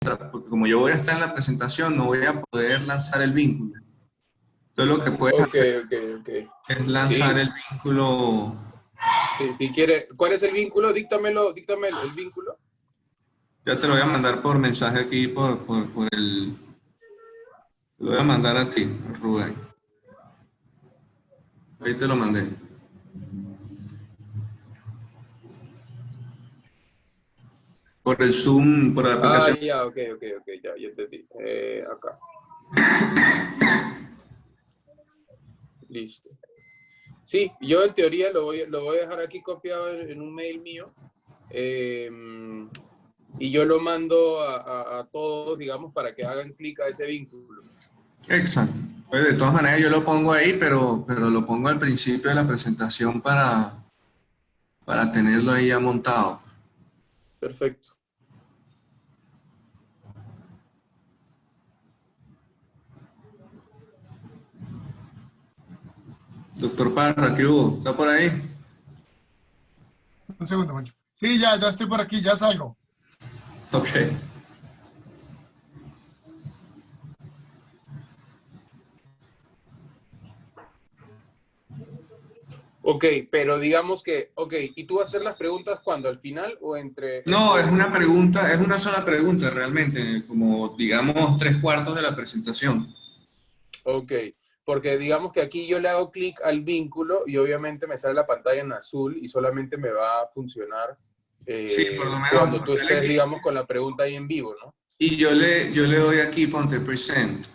porque como yo voy a estar en la presentación, no voy a poder lanzar el vínculo. Entonces lo que puedes hacer es lanzar el vínculo. Sí, si quiere, ¿cuál es el vínculo? Díctame el vínculo. Ya te lo voy a mandar por mensaje aquí, por el... Lo voy a mandar a ti, Rubén. Ahí te lo mandé. Por el Zoom, por la aplicación. Ah, ya, ok, ya entendí. Acá. Listo. Sí, yo en teoría lo voy a dejar aquí copiado en un mail mío. Y yo lo mando a todos, digamos, para que hagan clic a ese vínculo. Exacto. Pues de todas maneras yo lo pongo ahí, pero lo pongo al principio de la presentación para tenerlo ahí ya montado. Perfecto. Doctor Parra, ¿qué hubo? ¿Está por ahí? Un segundo, Juancho. Sí, ya estoy por aquí, ya salgo. Ok. Ok, pero digamos que, ¿y tú vas a hacer las preguntas cuando? ¿Al final o entre...? No, es una pregunta, es una sola pregunta realmente, como digamos 3/4 de la presentación. Ok, porque digamos que aquí yo le hago clic al vínculo y obviamente me sale la pantalla en azul y solamente me va a funcionar Sí, por lo menos. cuando tú estés, digamos, con la pregunta ahí en vivo, ¿no? Y yo le doy aquí, ponte present.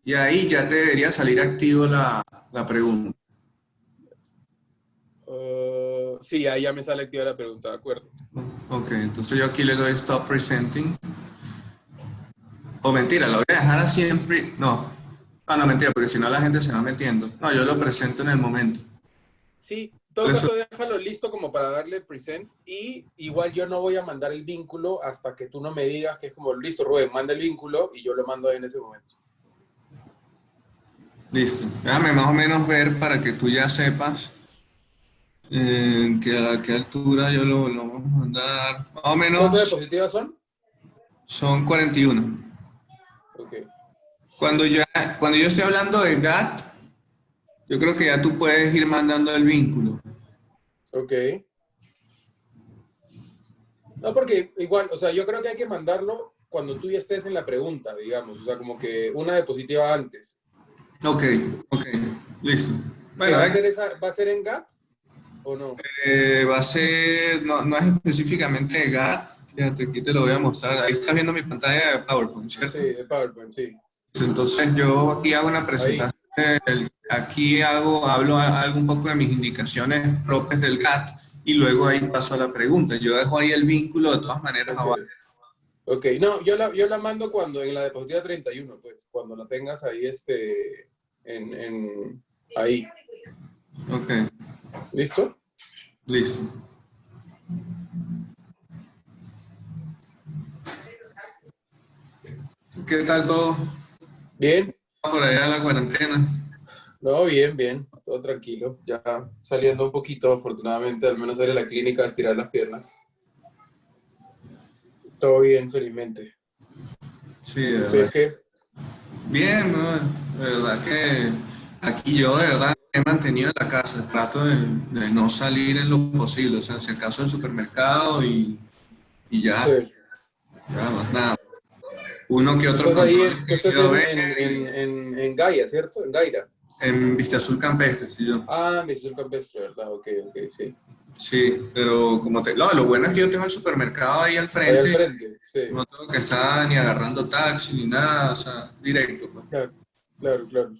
Y ahí ya te debería salir activo la pregunta. Sí, ahí ya me sale activa la pregunta, de acuerdo. Ok, entonces yo aquí le doy stop presenting. O mentira, lo voy a dejar así siempre. No, no, mentira, porque si no la gente se va metiendo. No, yo lo presento en el momento. Sí, en todo caso déjalo listo como para darle present y igual yo no voy a mandar el vínculo hasta que tú no me digas que es como, listo, Rubén, manda el vínculo y yo lo mando ahí en ese momento. Listo. Déjame más o menos ver para que tú ya sepas a qué altura yo lo vamos a mandar. Más o menos. ¿Cuántas diapositivas son? Son 41. Ok. Cuando yo estoy hablando de GAT, yo creo que ya tú puedes ir mandando el vínculo. Ok. No, porque igual, o sea, yo creo que hay que mandarlo cuando tú ya estés en la pregunta, digamos, o sea, como que una diapositiva antes. Ok, listo. Bueno, ¿Va a ser en GAT o no? va a ser, no es específicamente de GAT, fíjate, aquí te lo voy a mostrar, ahí estás viendo mi pantalla de PowerPoint, ¿cierto? Sí, de PowerPoint, sí. Entonces yo aquí hago una presentación, aquí hablo algo un poco de mis indicaciones propias del GAT y luego ahí paso a la pregunta. Yo dejo ahí el vínculo de todas maneras abajo. Ok, no, yo la mando cuando en la diapositiva 31, pues, cuando la tengas ahí, ahí. Ok. ¿Listo? Listo. ¿Qué tal todo? Bien. Por allá la cuarentena. No, bien, todo tranquilo. Ya saliendo un poquito, afortunadamente, al menos salir a la clínica a estirar las piernas. Todo bien, felizmente. Sí, de verdad. ¿Ustedes qué? Bien, ¿no? De verdad que aquí yo de verdad he mantenido en la casa, trato de no salir en lo posible, o sea, si acaso al supermercado y ya, Sí. ya más nada. Uno que Tú otro estás ahí, control tú que estás quiero ver en Gaia, ¿cierto? En Gaira. en Vista Azul Campestre, sí, yo. Ah, en Visión Campestre, ¿verdad? Ok, sí. Sí, pero lo bueno es que yo tengo el supermercado ahí al Ahí al frente, frente, sí. no tengo que estar ni agarrando taxi ni nada, o sea, directo, pues. Claro.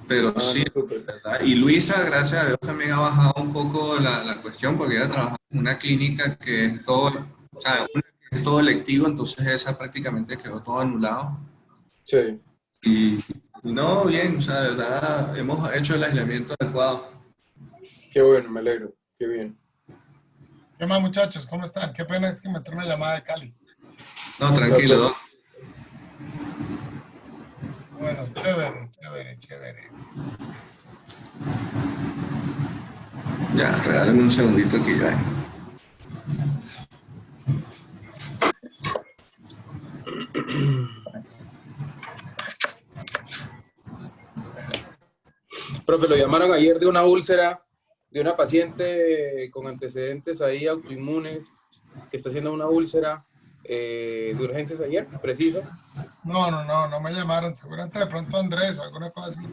Pero Ah, sí, no, súper. ¿verdad? Y Luisa, gracias a Dios, también ha bajado un poco la cuestión porque ella trabaja en una clínica que es todo, o sea, es todo electivo, entonces esa prácticamente quedó todo anulado. Sí. Y no, bien, o sea, de verdad, hemos hecho el aislamiento adecuado. Qué bueno, me alegro. Qué bien. ¿Qué más, muchachos? ¿Cómo están? Qué pena es que me entró una llamada de Cali. No, tranquilo, Doc. Bueno, chévere. Ya, regálame un segundito aquí ya. Profe, lo llamaron ayer de una úlcera de una paciente con antecedentes ahí autoinmunes que está haciendo una úlcera de urgencias ayer, preciso. No me llamaron. Seguramente de pronto Andrés o alguna cosa así.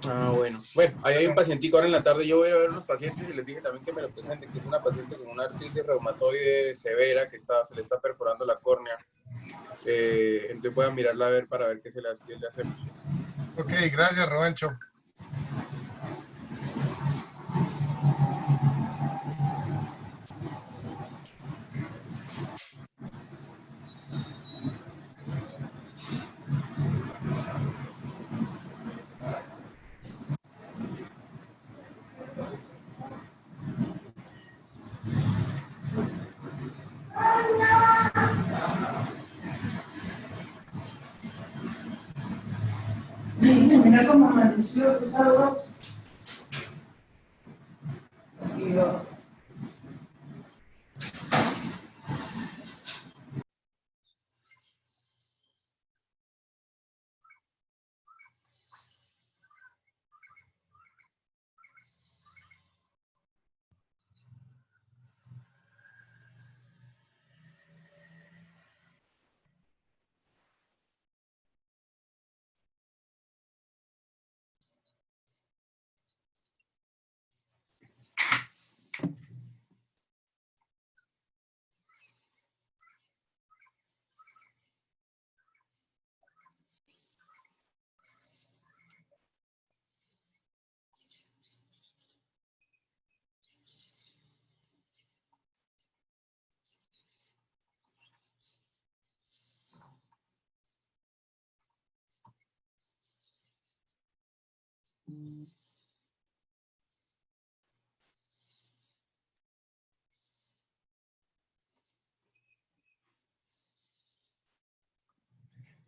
Ah, bueno. Bueno, ahí hay un pacientico ahora en la tarde. Yo voy a ver unos pacientes y les dije también que me lo presenten, que es una paciente con una artritis reumatoide severa que se le está perforando la córnea. Entonces voy a mirarla a ver para ver qué le hacemos. Ok, gracias, Robencho. Mira cómo amaneció, qué sabroso.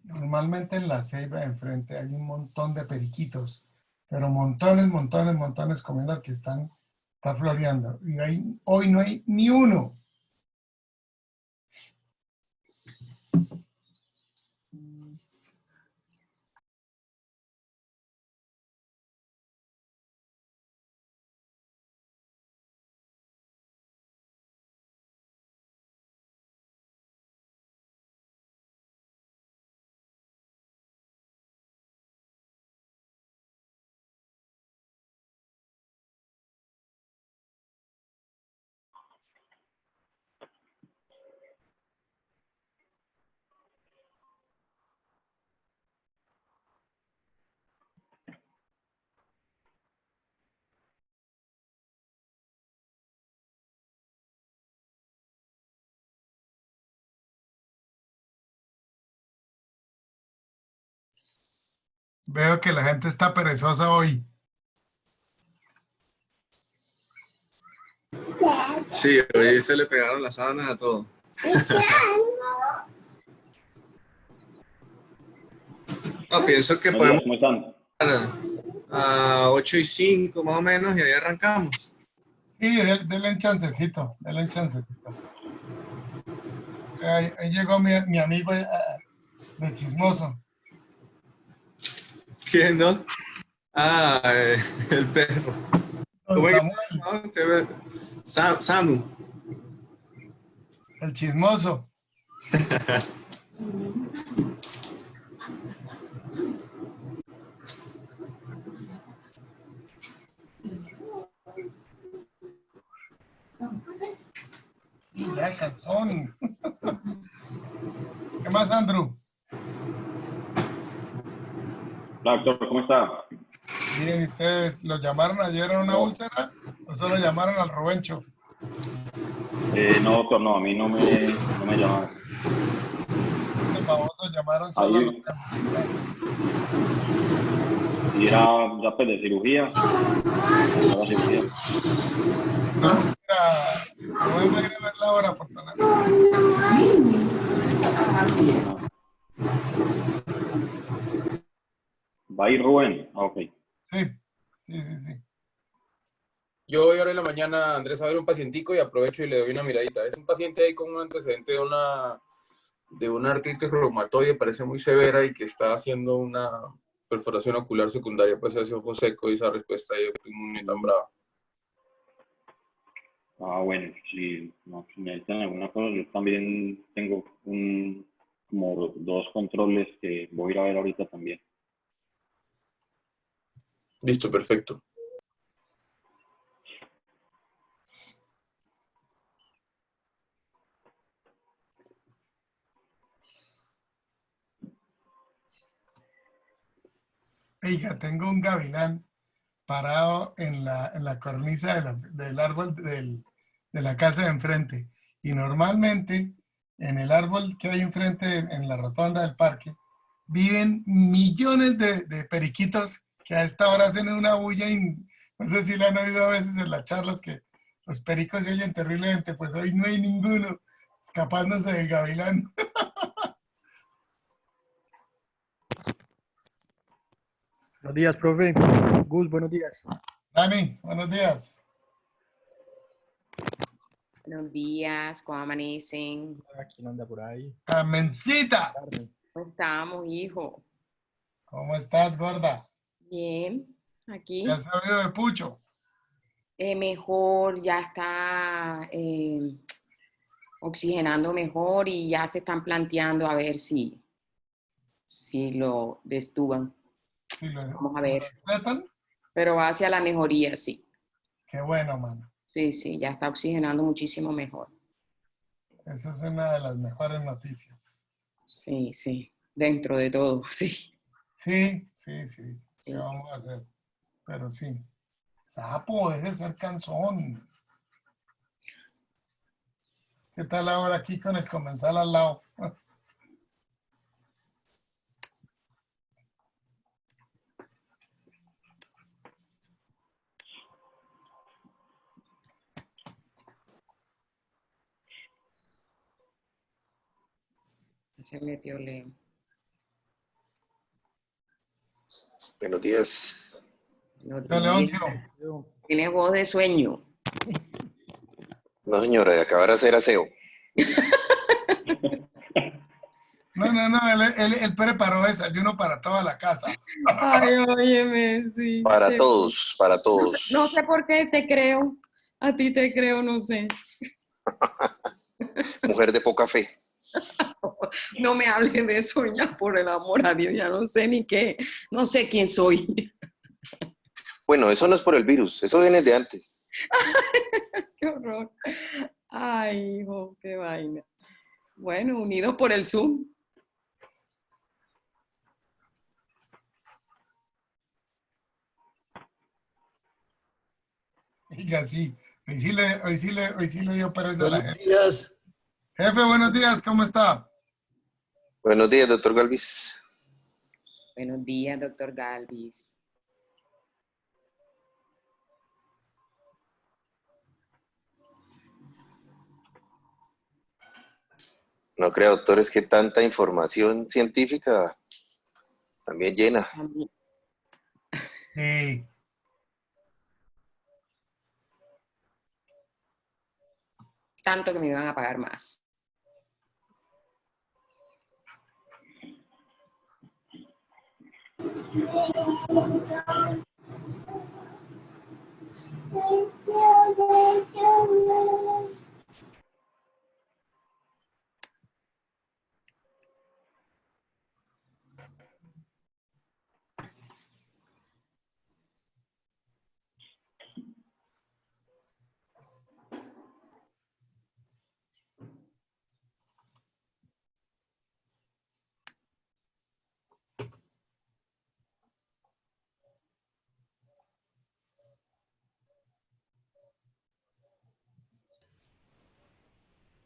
Normalmente en la ceiba de enfrente hay un montón de periquitos, pero montones comiendo al que está floreando. Y hoy no hay ni uno. Veo que la gente está perezosa hoy. Sí, hoy se le pegaron las sábanas a todo. No, pienso que podemos ¿Cómo están? a 8:05 más o menos y ahí arrancamos. Sí, denle un chancecito, denle un chancecito. Ahí llegó mi amigo de chismoso. ¿Quién no? Ah, el perro. Don ¿Cómo es que Samuel, se llama usted? Samu. el chismoso. Ya, cantón. ¿Qué más, Andrew? Hola, doctor, ¿cómo está? Bien, ¿y ustedes los llamaron ayer a una úlcera o solo llamaron al Robencho? No, doctor, no, a mí no me llamaron. Los babosos llamaron solo a los Ahí, y era ya pues de cirugía. Era cirugía. No, mira, no voy a ir a ver la hora, afortunadamente. ¿Va a ir Rubén? Ah, ok. Sí, sí. Yo voy ahora en la mañana, Andrés, a ver un pacientico y aprovecho y le doy una miradita. Es un paciente ahí con un antecedente de una artritis reumatoide, parece muy severa y que está haciendo perforación ocular secundaria, pues ese ojo seco y esa respuesta ahí no tan brava. Ah, bueno, si necesitan alguna cosa, yo también tengo como 2 controles que voy a ir a ver ahorita también. Listo, perfecto. Oiga, tengo un gavilán parado en la cornisa del árbol de la casa de enfrente. Y normalmente en el árbol que hay enfrente, en la rotonda del parque, viven millones de periquitos que a esta hora hacen una bulla. No sé si la han oído a veces en las charlas que los pericos se oyen terriblemente, pues hoy no hay ninguno escapándose del gavilán. Buenos días, profe. Gus, buenos días. Dani, buenos días. Buenos días, ¿cómo amanecen? ¿Quién anda por ahí? Amencita, ¿Cómo estamos, hijo? ¿cómo estás, gorda? Bien, aquí. ¿Ya has sabido de Pucho? Mejor, ya está oxigenando mejor y ya se están planteando a ver si lo destuban. Sí, Vamos a ¿sí ver. lo tratan? Pero va hacia la mejoría, sí. Qué bueno, mano. Sí, ya está oxigenando muchísimo mejor. Esa es una de las mejores noticias. Sí, dentro de todo, sí. Sí. ¿Qué Sí. vamos a hacer? Pero sí. Sapo, deje de ser cansón. ¿Qué tal ahora aquí con el comensal al lado? Se metió Leo. Buenos días. No Yo, Leoncio, tiene voz de sueño. No, señora, de acabar de hacer aseo. no, él preparó desayuno para toda la casa. Ay, óyeme, sí. Para todos, para todos. No sé por qué te creo. A ti te creo, no sé. Mujer de poca fe. No me hables de eso ya, por el amor a Dios. Ya no sé ni qué. No sé quién soy. Bueno, eso no es por el virus, eso viene de antes. Qué horror. Ay, hijo, qué vaina. Bueno, unidos por el Zoom. Diga, sí. Hoy sí le dio pereza a la Buenos gente. días. Jefe, buenos días, ¿cómo está? Buenos días, doctor Galvis. Buenos días, doctor Galvis. No crea, doctor, es que tanta información científica también llena. Sí. Tanto que me iban a pagar más.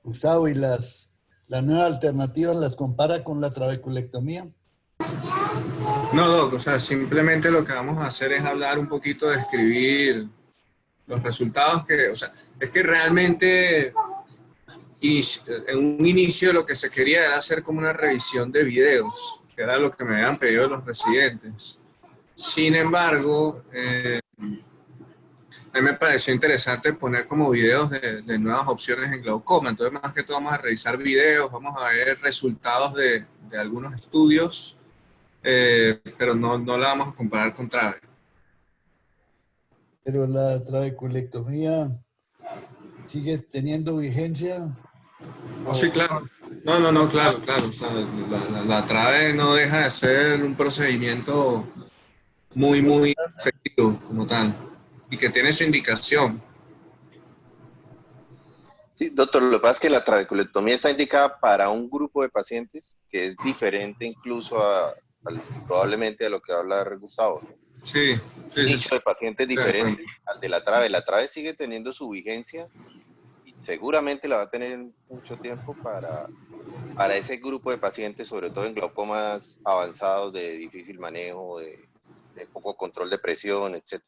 Gustavo, ¿y las nuevas alternativas las compara con la trabeculectomía? No, Doc, o sea, simplemente lo que vamos a hacer es hablar un poquito, describir los resultados que, o sea, es que realmente en un inicio lo que se quería era hacer como una revisión de videos, que era lo que me habían pedido los residentes. Sin embargo, a mí me pareció interesante poner como videos de nuevas opciones en glaucoma. Entonces, más que todo, vamos a revisar videos, vamos a ver resultados de algunos estudios pero no la vamos a comparar con TRAVE. Pero la trabeculectomía sigue teniendo vigencia. Oh, sí, claro. No, claro. O sea, la TRAVE no deja de ser un procedimiento muy efectivo como tal y que tiene su indicación. Sí, doctor, lo que pasa es que la trabeculectomía está indicada para un grupo de pacientes que es diferente incluso probablemente a lo que va a hablar Gustavo, ¿no? Sí. Un nicho de pacientes De acuerdo. diferente al de la TRAVE. La TRAVE sigue teniendo su vigencia y seguramente la va a tener mucho tiempo para ese grupo de pacientes, sobre todo en glaucomas avanzados de difícil manejo, de poco control de presión, etc.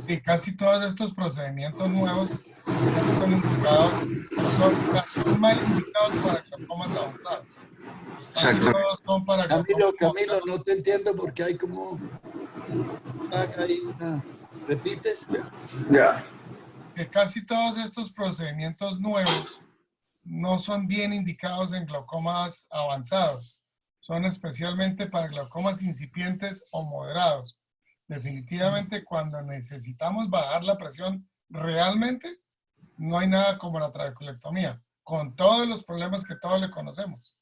Y casi todos estos procedimientos nuevos ya no son indicados, son mal indicados para glaucomas avanzados. Casi Exactamente. todos son para glaucomas Camilo, no te entiendo porque hay como ahí ¿repites? Ya. que casi todos estos procedimientos nuevos no son bien indicados en glaucomas avanzados. Son especialmente para glaucomas incipientes o moderados. Definitivamente, cuando necesitamos bajar la presión realmente, no hay nada como la trabeculectomía, con todos los problemas que todos le conocemos.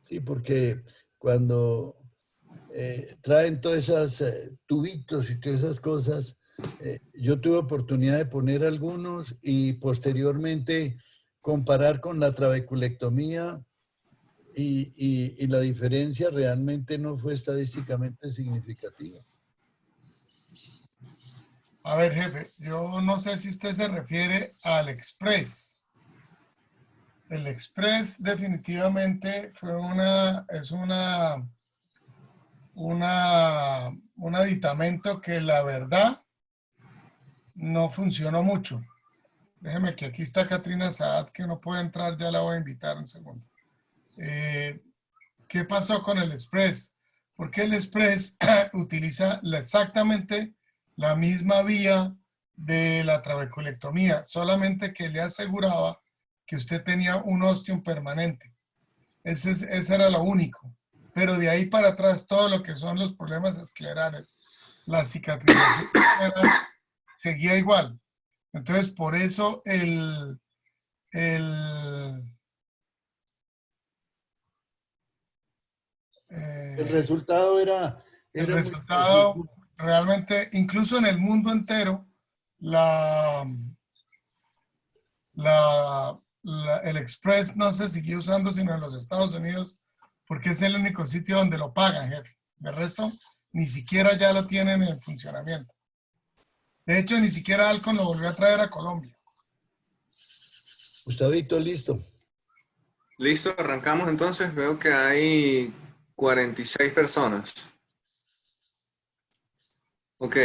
Sí, porque cuando traen todas esas tubitos y todas esas cosas, yo tuve oportunidad de poner algunos y posteriormente comparar con la trabeculectomía y la diferencia realmente no fue estadísticamente significativa. A ver, jefe, yo no sé si usted se refiere al Express. El Express definitivamente fue un aditamento que la verdad no funcionó mucho. Déjeme que aquí está Katrina Saad, que no puede entrar, ya la voy a invitar un segundo. ¿Qué pasó con el Express? Porque el Express utiliza exactamente la misma vía de la trabeculectomía, solamente que le aseguraba que usted tenía un ostium permanente. Ese era lo único. Pero de ahí para atrás, todo lo que son los problemas esclerales, la cicatrización seguía igual. Entonces, por eso el resultado era el muy resultado parecido. realmente, incluso en el mundo entero, el Express no se siguió usando sino en los Estados Unidos porque es el único sitio donde lo pagan, jefe. De resto, ni siquiera ya lo tienen en funcionamiento. De hecho, ni siquiera Alcon lo volvió a traer a Colombia. Gustavito, listo. Listo, arrancamos entonces. Veo que hay 46 personas. Ok.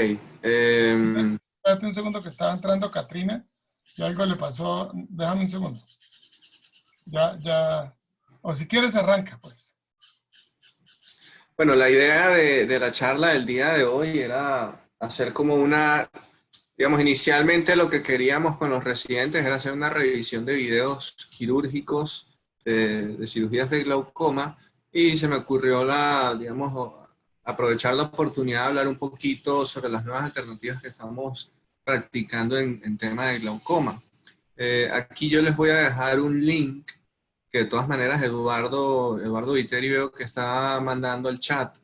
Espérate un segundo que estaba entrando Katrina y algo le pasó. Déjame un segundo. Ya. O si quieres arranca, pues. Bueno, la idea de la charla del día de hoy era hacer como digamos, inicialmente lo que queríamos con los residentes era hacer una revisión de videos quirúrgicos de cirugías de glaucoma y se me ocurrió digamos, aprovechar la oportunidad de hablar un poquito sobre las nuevas alternativas que estamos practicando en tema de glaucoma. Aquí yo les voy a dejar un link que de todas maneras Eduardo Viteri veo que está mandando al chat,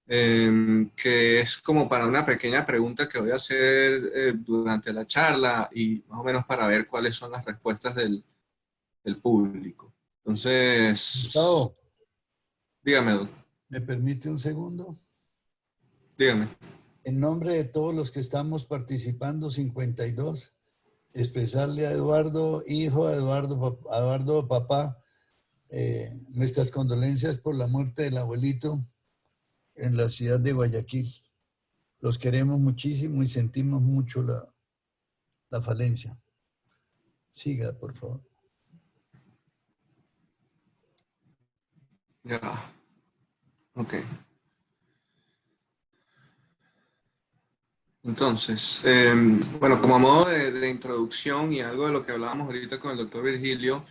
que es como para una pequeña pregunta que voy a hacer durante la charla y más o menos para ver cuáles son las respuestas del público. Entonces, Gustavo, dígame, doctor. ¿me permite un segundo? Dígame. En nombre de todos los que estamos participando, 52, expresarle a Eduardo, hijo, a Eduardo, papá, nuestras condolencias por la muerte del abuelito en la ciudad de Guayaquil. Los queremos muchísimo y sentimos mucho la falencia. Siga, por favor. Ya. Ok. Entonces, bueno, como modo de introducción y algo de lo que hablábamos ahorita con el doctor Virgilio,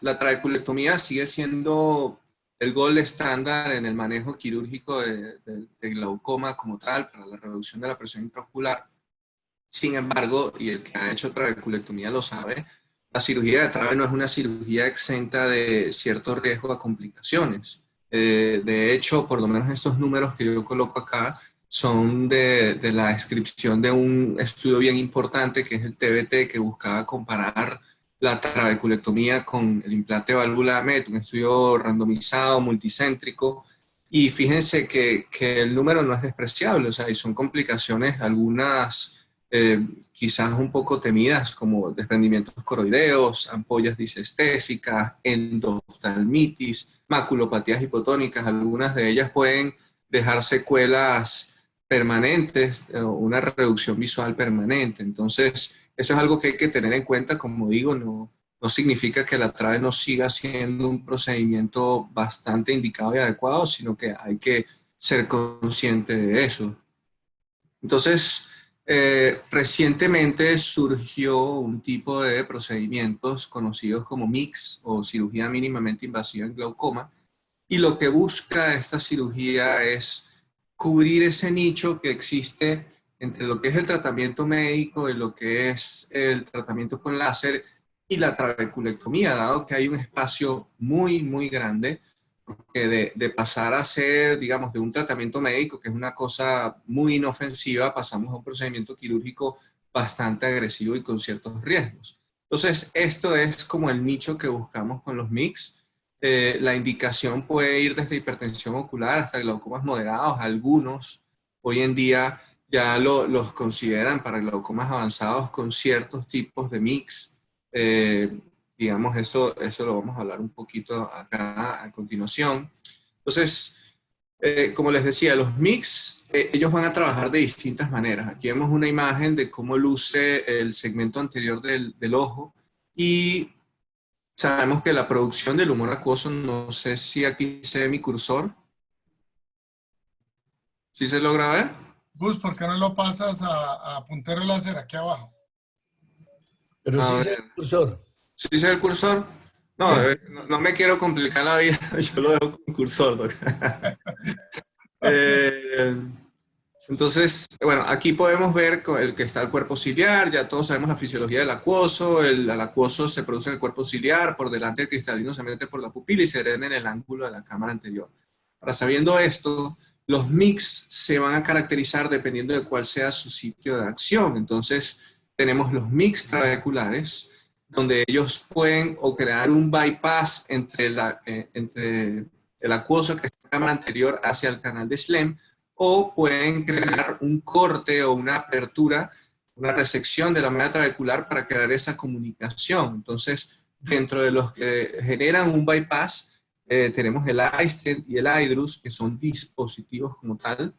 La trabeculectomía sigue siendo el gold estándar en el manejo quirúrgico de glaucoma como tal, para la reducción de la presión intraocular. Sin embargo, y el que ha hecho trabeculectomía lo sabe, la cirugía de trabe no es una cirugía exenta de cierto riesgo a complicaciones. De hecho, por lo menos estos números que yo coloco acá son de la descripción de un estudio bien importante que es el TBT, que buscaba comparar la trabeculectomía con el implante de válvula MED, un estudio randomizado, multicéntrico, y fíjense que el número no es despreciable, o sea, y son complicaciones, algunas quizás un poco temidas, como desprendimientos coroideos, ampollas disestésicas, endoftalmitis, maculopatías hipotónicas. Algunas de ellas pueden dejar secuelas permanentes, una reducción visual permanente. Entonces, eso es algo que hay que tener en cuenta. Como digo, no significa que la trabe no siga siendo un procedimiento bastante indicado y adecuado, sino que hay que ser consciente de eso. Entonces, recientemente surgió un tipo de procedimientos conocidos como MICS o cirugía mínimamente invasiva en glaucoma, y lo que busca esta cirugía es cubrir ese nicho que existe entre lo que es el tratamiento médico y lo que es el tratamiento con láser y la trabeculectomía, dado que hay un espacio muy, muy grande que de pasar a ser, digamos, de un tratamiento médico, que es una cosa muy inofensiva, pasamos a un procedimiento quirúrgico bastante agresivo y con ciertos riesgos. Entonces, esto es como el nicho que buscamos con los MICS. La indicación puede ir desde hipertensión ocular hasta glaucomas moderados. Algunos hoy en día ya los consideran para glaucomas avanzados con ciertos tipos de MICS. Digamos, eso lo vamos a hablar un poquito acá a continuación. Entonces, como les decía, los MICS, ellos van a trabajar de distintas maneras. Aquí vemos una imagen de cómo luce el segmento anterior del ojo, y sabemos que la producción del humor acuoso, no sé si aquí se ve mi cursor. ¿Sí se logra ver? Gus, ¿por qué no lo pasas a puntero láser aquí abajo? Pero A sí ver. se ve el cursor. ¿Sí se ve el cursor? No, no me quiero complicar la vida, yo lo dejo con cursor, doctor. Entonces, bueno, aquí podemos ver el que está el cuerpo ciliar. Ya todos sabemos la fisiología del acuoso. El acuoso se produce en el cuerpo ciliar, por delante el cristalino se mete por la pupila y se drena en el ángulo de la cámara anterior. Ahora, sabiendo esto, los MICS se van a caracterizar dependiendo de cuál sea su sitio de acción. Entonces, tenemos los MICS trabeculares, donde ellos pueden o crear un bypass entre el acuoso que está en la cámara anterior hacia el canal de Schlemm, o pueden crear un corte o una apertura, una resección de la media trabecular para crear esa comunicación. Entonces, dentro de los que generan un bypass, tenemos el iStent y el iDRUS, que son dispositivos como tal,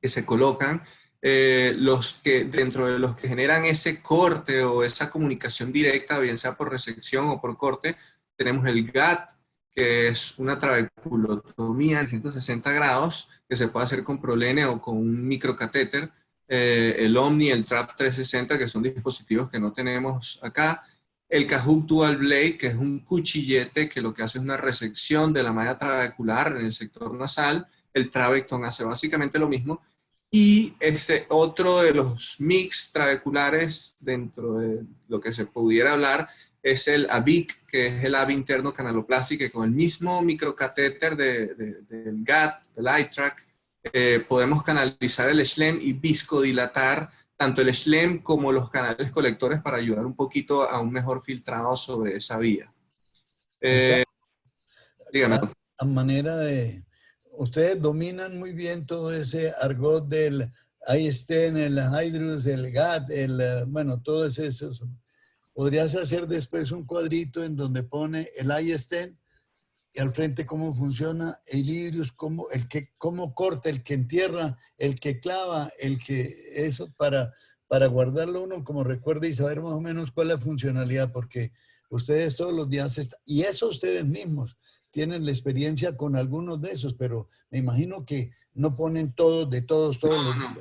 que se colocan. Dentro de los que generan ese corte o esa comunicación directa, bien sea por resección o por corte, tenemos el GAT, que es una trabeculotomía en 160 grados, que se puede hacer con prolene o con un microcatéter. El Omni, el TRAP 360, que son dispositivos que no tenemos acá. El Cajuc Dual Blade, que es un cuchillete que lo que hace es una resección de la malla trabecular en el sector nasal. El Trabecton hace básicamente lo mismo. Y otro de los MICS trabeculares, dentro de lo que se pudiera hablar, es el AVIC, que es el AV interno canaloplástico, que con el mismo microcatéter del GAT, del iTrack, podemos canalizar el Schlemm y viscodilatar tanto el Schlemm como los canales colectores para ayudar un poquito a un mejor filtrado sobre esa vía. Dígame. A manera de... Ustedes dominan muy bien todo ese argot del iStent, el iDRUS, el GAT, bueno, todo eso. ¿Podrías hacer después un cuadrito en donde pone el iStent y al frente cómo funciona, el iDRUS, cómo corta, el que entierra, el que clava, eso para guardarlo uno como recuerde y saber más o menos cuál es la funcionalidad? Porque ustedes todos los días, y eso ustedes mismos tienen la experiencia con algunos de esos, pero me imagino que no ponen todos los días.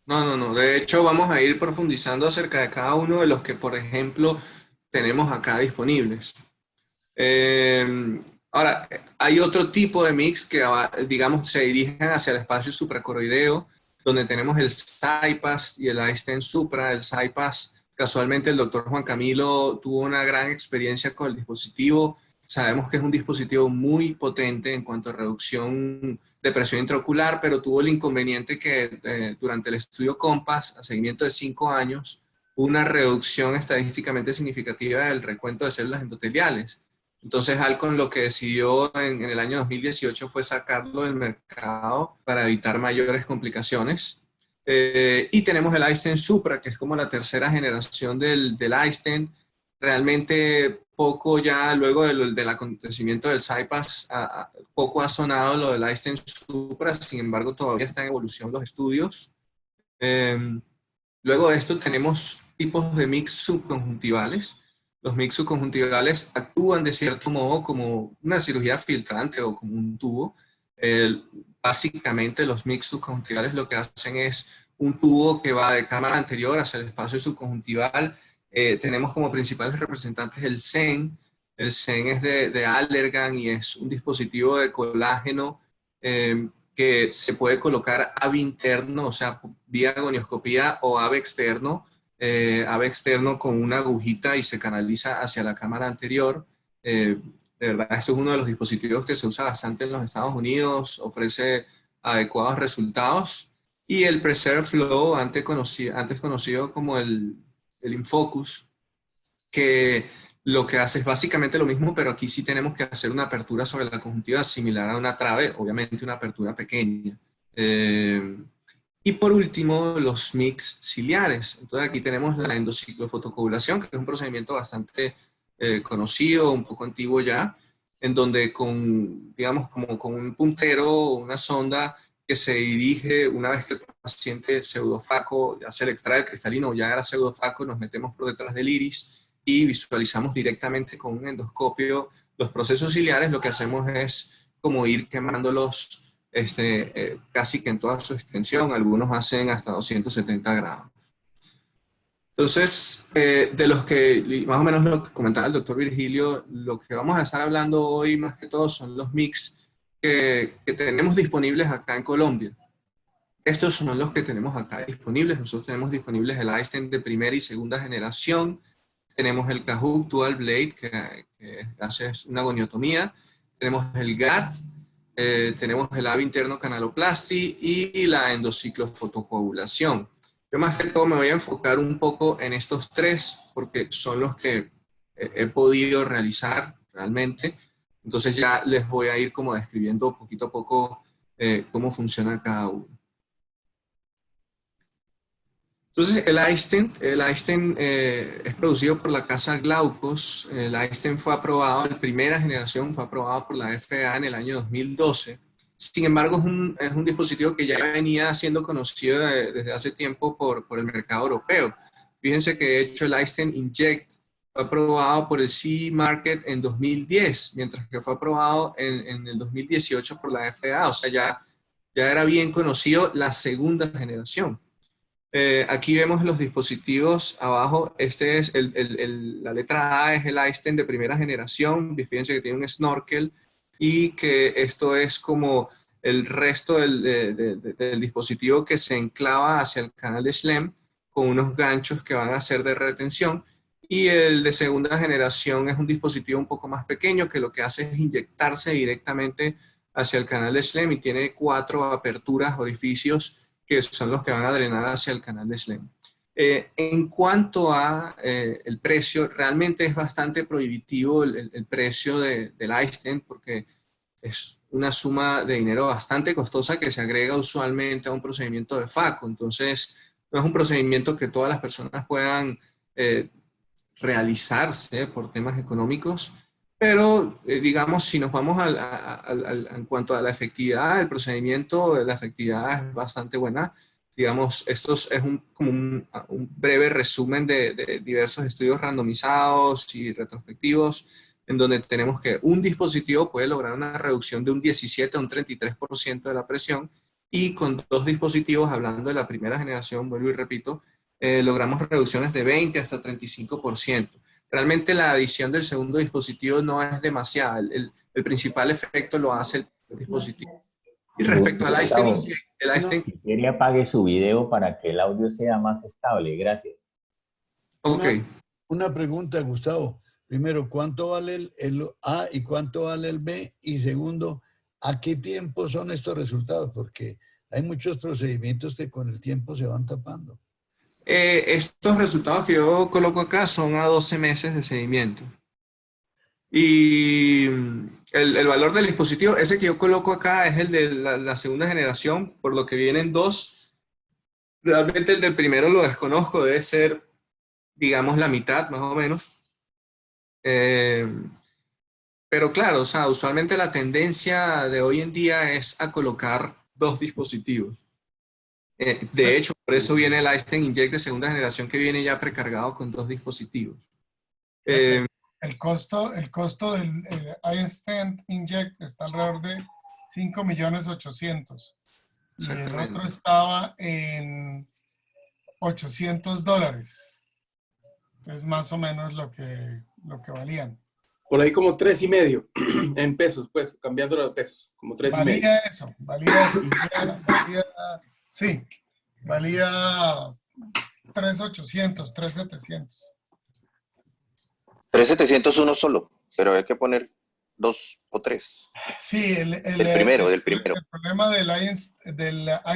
No. De hecho, vamos a ir profundizando acerca de cada uno de los que, por ejemplo, tenemos acá disponibles. Ahora, hay otro tipo de mix que, digamos, se dirigen hacia el espacio supracoroideo, donde tenemos el CyPass y el iStent Supra. El CyPass, casualmente el doctor Juan Camilo tuvo una gran experiencia con el dispositivo. Sabemos que es un dispositivo muy potente en cuanto a reducción de presión intraocular, pero tuvo el inconveniente que durante el estudio COMPASS, a seguimiento de 5 años, hubo una reducción estadísticamente significativa del recuento de células endoteliales. Entonces Alcon lo que decidió en el año 2018 fue sacarlo del mercado para evitar mayores complicaciones. Y tenemos el iStent Supra, que es como la tercera generación del iStent. Realmente poco ya luego del acontecimiento del CyPass, poco ha sonado lo del iStent Supra, sin embargo todavía está en evolución los estudios. Luego de esto tenemos tipos de mix subconjuntivales. Los mix subconjuntivales actúan de cierto modo como una cirugía filtrante o como un tubo. Básicamente los mix subconjuntivales lo que hacen es un tubo que va de cámara anterior hacia el espacio subconjuntival. Tenemos como principales representantes el SEN. El SEN es de Allergan y es un dispositivo de colágeno que se puede colocar AB interno, o sea, vía gonioscopía, o AB externo. AB externo con una agujita y se canaliza hacia la cámara anterior. De verdad, esto es uno de los dispositivos que se usa bastante en los Estados Unidos, ofrece adecuados resultados. Y el Preserve Flow, antes conocido como el Infocus, que lo que hace es básicamente lo mismo, pero aquí sí tenemos que hacer una apertura sobre la conjuntiva similar a una trave, obviamente una apertura pequeña. Y por último, los mix ciliares. Entonces aquí tenemos la endociclofotocoagulación, que es un procedimiento bastante conocido, un poco antiguo ya, en donde digamos, como con un puntero o una sonda que se dirige una vez que el paciente pseudofaco, ya sea el extrae cristalino o ya era pseudofaco, nos metemos por detrás del iris y visualizamos directamente con un endoscopio los procesos ciliares. Lo que hacemos es como ir quemándolos casi que en toda su extensión. Algunos hacen hasta 270 grados. Entonces, de los que, más o menos lo que comentaba el doctor Virgilio, lo que vamos a estar hablando hoy más que todo son los mix que tenemos disponibles acá en Colombia. Estos son los que tenemos acá disponibles. Nosotros tenemos disponibles el iStent de primera y segunda generación. Tenemos el Cahook Dual Blade, que hace una goniotomía. Tenemos el GAT. Tenemos el AB interno canaloplasty y la endociclofotocoagulación. Yo más que todo me voy a enfocar un poco en estos tres porque son los que he podido realizar realmente. Entonces ya les voy a ir como describiendo poquito a poco cómo funciona cada uno. Entonces el iStent es producido por la casa Glaukos. El iStent fue aprobado, la primera generación fue aprobado por la FDA en el año 2012. Sin embargo, es un dispositivo que ya venía siendo conocido desde hace tiempo por el mercado europeo. Fíjense que de hecho el iStent Inject fue aprobado por el CE Market en 2010, mientras que fue aprobado en el 2018 por la FDA. O sea, ya era bien conocido la segunda generación. Aquí vemos los dispositivos abajo. Este es la letra A, es el iStent de primera generación. Fíjense que tiene un snorkel y que esto es como el resto del dispositivo que se enclava hacia el canal de Schlemm con unos ganchos que van a ser de retención. Y el de segunda generación es un dispositivo un poco más pequeño que lo que hace es inyectarse directamente hacia el canal de Schlemm y tiene 4 aperturas, orificios, que son los que van a drenar hacia el canal de Schlemm. En cuanto a el precio, realmente es bastante prohibitivo el precio del iStent porque es una suma de dinero bastante costosa que se agrega usualmente a un procedimiento de FACO. Entonces, no es un procedimiento que todas las personas puedan realizarse por temas económicos, pero digamos, si nos vamos en cuanto a la efectividad del procedimiento, la efectividad es bastante buena. Digamos, esto es como un breve resumen de diversos estudios randomizados y retrospectivos, en donde tenemos que un dispositivo puede lograr una reducción de un 17 a un 33% de la presión, y con 2 dispositivos, hablando de la primera generación, vuelvo y repito, logramos reducciones de 20 hasta 35%. realmente la adición del segundo dispositivo no es demasiada. El principal efecto lo hace el dispositivo. Y respecto al iStent Gustavo, Inject, el iStent... quiere apague su video para que el audio sea más estable. Gracias. Ok. Una pregunta, Gustavo. Primero, ¿cuánto vale el A y cuánto vale el B? Y segundo, ¿a qué tiempo son estos resultados? Porque hay muchos procedimientos que con el tiempo se van tapando. Estos resultados que yo coloco acá son a 12 meses de seguimiento. Y el valor del dispositivo, ese que yo coloco acá es el de la segunda generación, por lo que vienen dos. Realmente el del primero lo desconozco, debe ser, digamos, la mitad más o menos. Pero claro, o sea, usualmente la tendencia de hoy en día es a colocar dos dispositivos. De hecho, por eso viene el iStent Inject de segunda generación que viene ya precargado con dos dispositivos. El costo del iStent Inject está alrededor de 5.800.000. Y el otro estaba en $800. Es más o menos lo que valían. Por ahí como 3,5 en pesos, pues, cambiándolo de pesos, como 3,5. Valía eso, sí, valía 3.800, 3.700. 3.700 uno solo, pero hay que poner 2 o 3. Sí, del primero. El problema del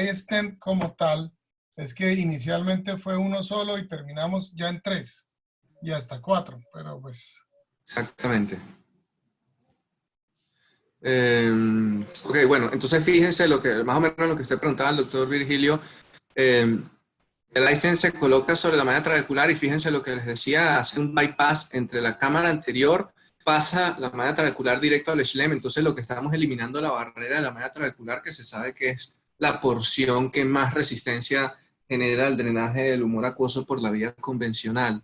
iStent como tal es que inicialmente fue uno solo y terminamos ya en 3 y hasta 4, pero pues... Exactamente. Ok, bueno, entonces fíjense más o menos lo que usted preguntaba al doctor Virgilio. El iStent se coloca sobre la malla trabecular y fíjense lo que les decía, hace un bypass entre la cámara anterior, pasa la malla trabecular directo al Schlemm. Entonces lo que estamos eliminando la barrera de la malla trabecular, que se sabe que es la porción que más resistencia genera el drenaje del humor acuoso por la vía convencional.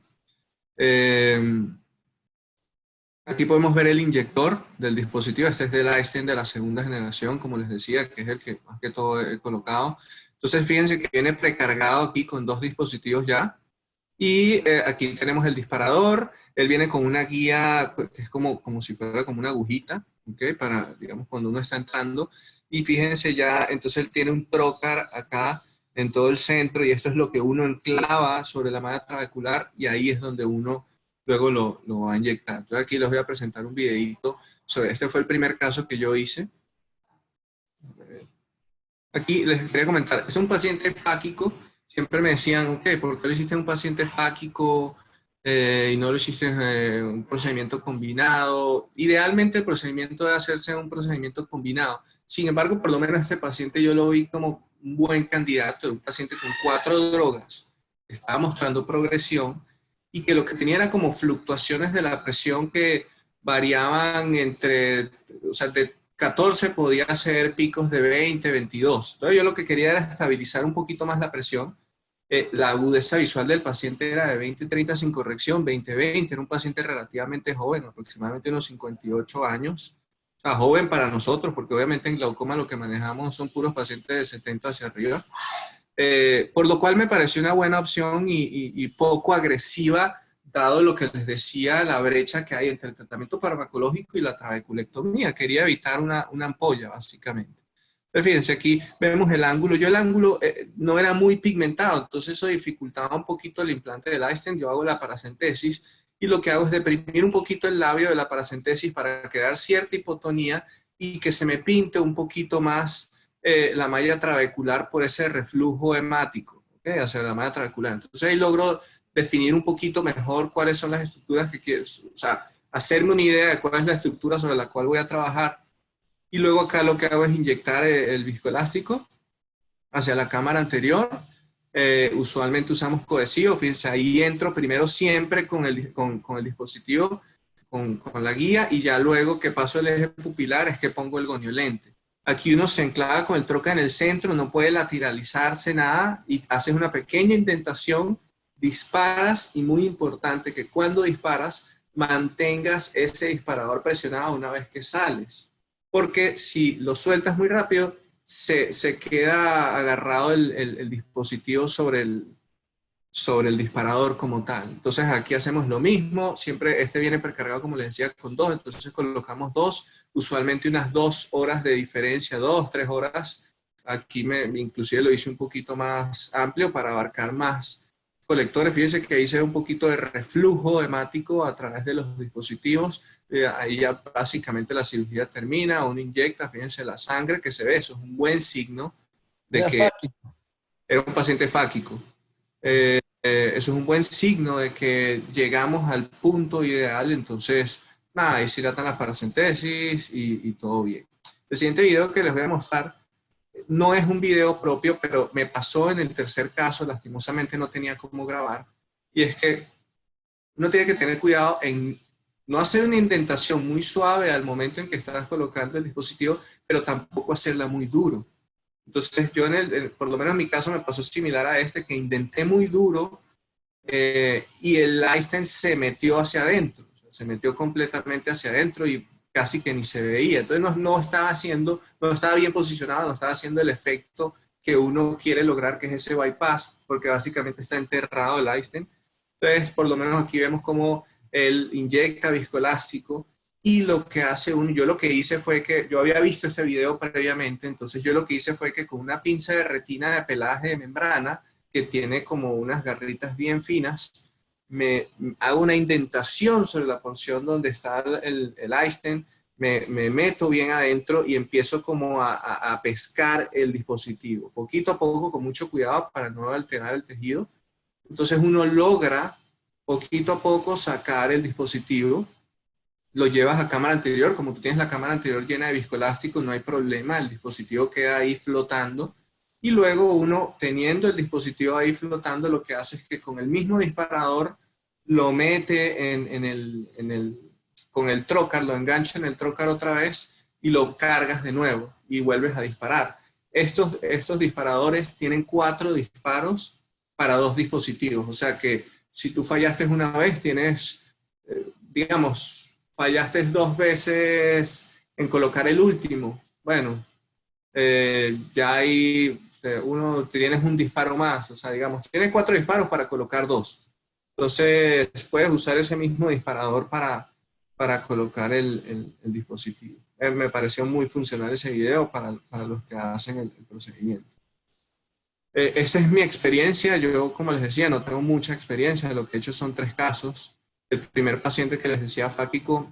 Aquí podemos ver el inyector del dispositivo. Este es del iStent de la segunda generación, como les decía, que es el que más que todo he colocado. Entonces fíjense que viene precargado aquí con dos dispositivos ya. Y aquí tenemos el disparador. Él viene con una guía que es como si fuera como una agujita, ¿okay? Para, digamos, cuando uno está entrando. Y fíjense ya, entonces él tiene un trocar acá en todo el centro y esto es lo que uno enclava sobre la malla trabecular y ahí es donde uno luego lo va a inyectar. Entonces aquí les voy a presentar un videito sobre, este fue el primer caso que yo hice. Aquí les quería comentar, es un paciente fáquico, siempre me decían, ok, ¿por qué lo hiciste a un paciente fáquico y no lo hiciste un procedimiento combinado? Idealmente el procedimiento debe hacerse un procedimiento combinado. Sin embargo, por lo menos este paciente yo lo vi como un buen candidato, un paciente con 4 drogas, estaba mostrando progresión, y que lo que tenía era como fluctuaciones de la presión que variaban entre, o sea, de 14 podía ser picos de 20, 22. Entonces yo lo que quería era estabilizar un poquito más la presión. La agudeza visual del paciente era de 20-30 sin corrección, 20-20, era un paciente relativamente joven, aproximadamente unos 58 años. O sea, joven para nosotros, porque obviamente en glaucoma lo que manejamos son puros pacientes de 70 hacia arriba. Por lo cual me pareció una buena opción y poco agresiva, dado lo que les decía, la brecha que hay entre el tratamiento farmacológico y la trabeculectomía. Quería evitar una ampolla, básicamente. Pero fíjense, aquí vemos el ángulo. Yo el ángulo no era muy pigmentado, entonces eso dificultaba un poquito el implante del iStent. Yo hago la paracentesis y lo que hago es deprimir un poquito el labio de la paracentesis para crear cierta hipotonía y que se me pinte un poquito más la malla trabecular por ese reflujo hemático, ¿okay? Hacia la malla trabecular. Entonces ahí logro definir un poquito mejor cuáles son las estructuras que quiero, o sea, hacerme una idea de cuál es la estructura sobre la cual voy a trabajar. Y luego acá lo que hago es inyectar el viscoelástico hacia la cámara anterior. Usualmente usamos cohesivo, fíjense, ahí entro primero siempre con el dispositivo, con la guía, y ya luego que paso el eje pupilar es que pongo el goniolente. Aquí uno se enclava con el troca en el centro, no puede lateralizarse nada y haces una pequeña indentación, disparas y muy importante que cuando disparas mantengas ese disparador presionado una vez que sales. Porque si lo sueltas muy rápido, se queda agarrado el dispositivo sobre sobre el disparador como tal. Entonces aquí hacemos lo mismo, siempre este viene precargado, como les decía, con 2, entonces colocamos 2, usualmente unas 2 horas de diferencia, 2, 3 horas. Aquí inclusive lo hice un poquito más amplio para abarcar más colectores. Fíjense que ahí se ve un poquito de reflujo hemático a través de los dispositivos. Ahí ya básicamente la cirugía termina, uno inyecta, fíjense la sangre que se ve, eso es un buen signo de que era un paciente fáquico. Eso es un buen signo de que llegamos al punto ideal, entonces, nada, ahí se hidratan las paracentesis y todo bien. El siguiente video que les voy a mostrar no es un video propio, pero me pasó en el tercer caso, lastimosamente no tenía cómo grabar, y es que uno tiene que tener cuidado en no hacer una indentación muy suave al momento en que estás colocando el dispositivo, pero tampoco hacerla muy duro. Entonces yo, por lo menos en mi caso, me pasó similar a este, que intenté muy duro y el iStent se metió hacia adentro, o sea, se metió completamente hacia adentro y casi que ni se veía. Entonces no estaba bien posicionado, no estaba haciendo el efecto que uno quiere lograr, que es ese bypass, porque básicamente está enterrado el iStent. Entonces, por lo menos aquí vemos cómo él inyecta viscoelástico. Y lo que hace yo lo que hice fue que, yo había visto este video previamente, entonces yo lo que hice fue que con una pinza de retina de pelaje de membrana, que tiene como unas garritas bien finas, me hago una indentación sobre la porción donde está el iStent, me meto bien adentro y empiezo como a pescar el dispositivo, poquito a poco, con mucho cuidado para no alterar el tejido. Entonces uno logra poquito a poco sacar el dispositivo, lo llevas a cámara anterior, como tú tienes la cámara anterior llena de viscoelástico, no hay problema, el dispositivo queda ahí flotando, y luego uno, teniendo el dispositivo ahí flotando, lo que hace es que con el mismo disparador lo mete con el trocar, lo engancha en el trocar otra vez, y lo cargas de nuevo, y vuelves a disparar. Estos disparadores tienen 4 disparos para 2 dispositivos, o sea que si tú fallaste una vez, tienes, digamos, fallaste 2 veces en colocar el último, bueno, ya ahí tienes un disparo más, o sea, digamos, tienes 4 disparos para colocar 2. Entonces, puedes usar ese mismo disparador para colocar el dispositivo. Me pareció muy funcional ese video para los que hacen el procedimiento. Esta es mi experiencia. Yo, como les decía, no tengo mucha experiencia. Lo que he hecho son 3 casos. El primer paciente que les decía fáquico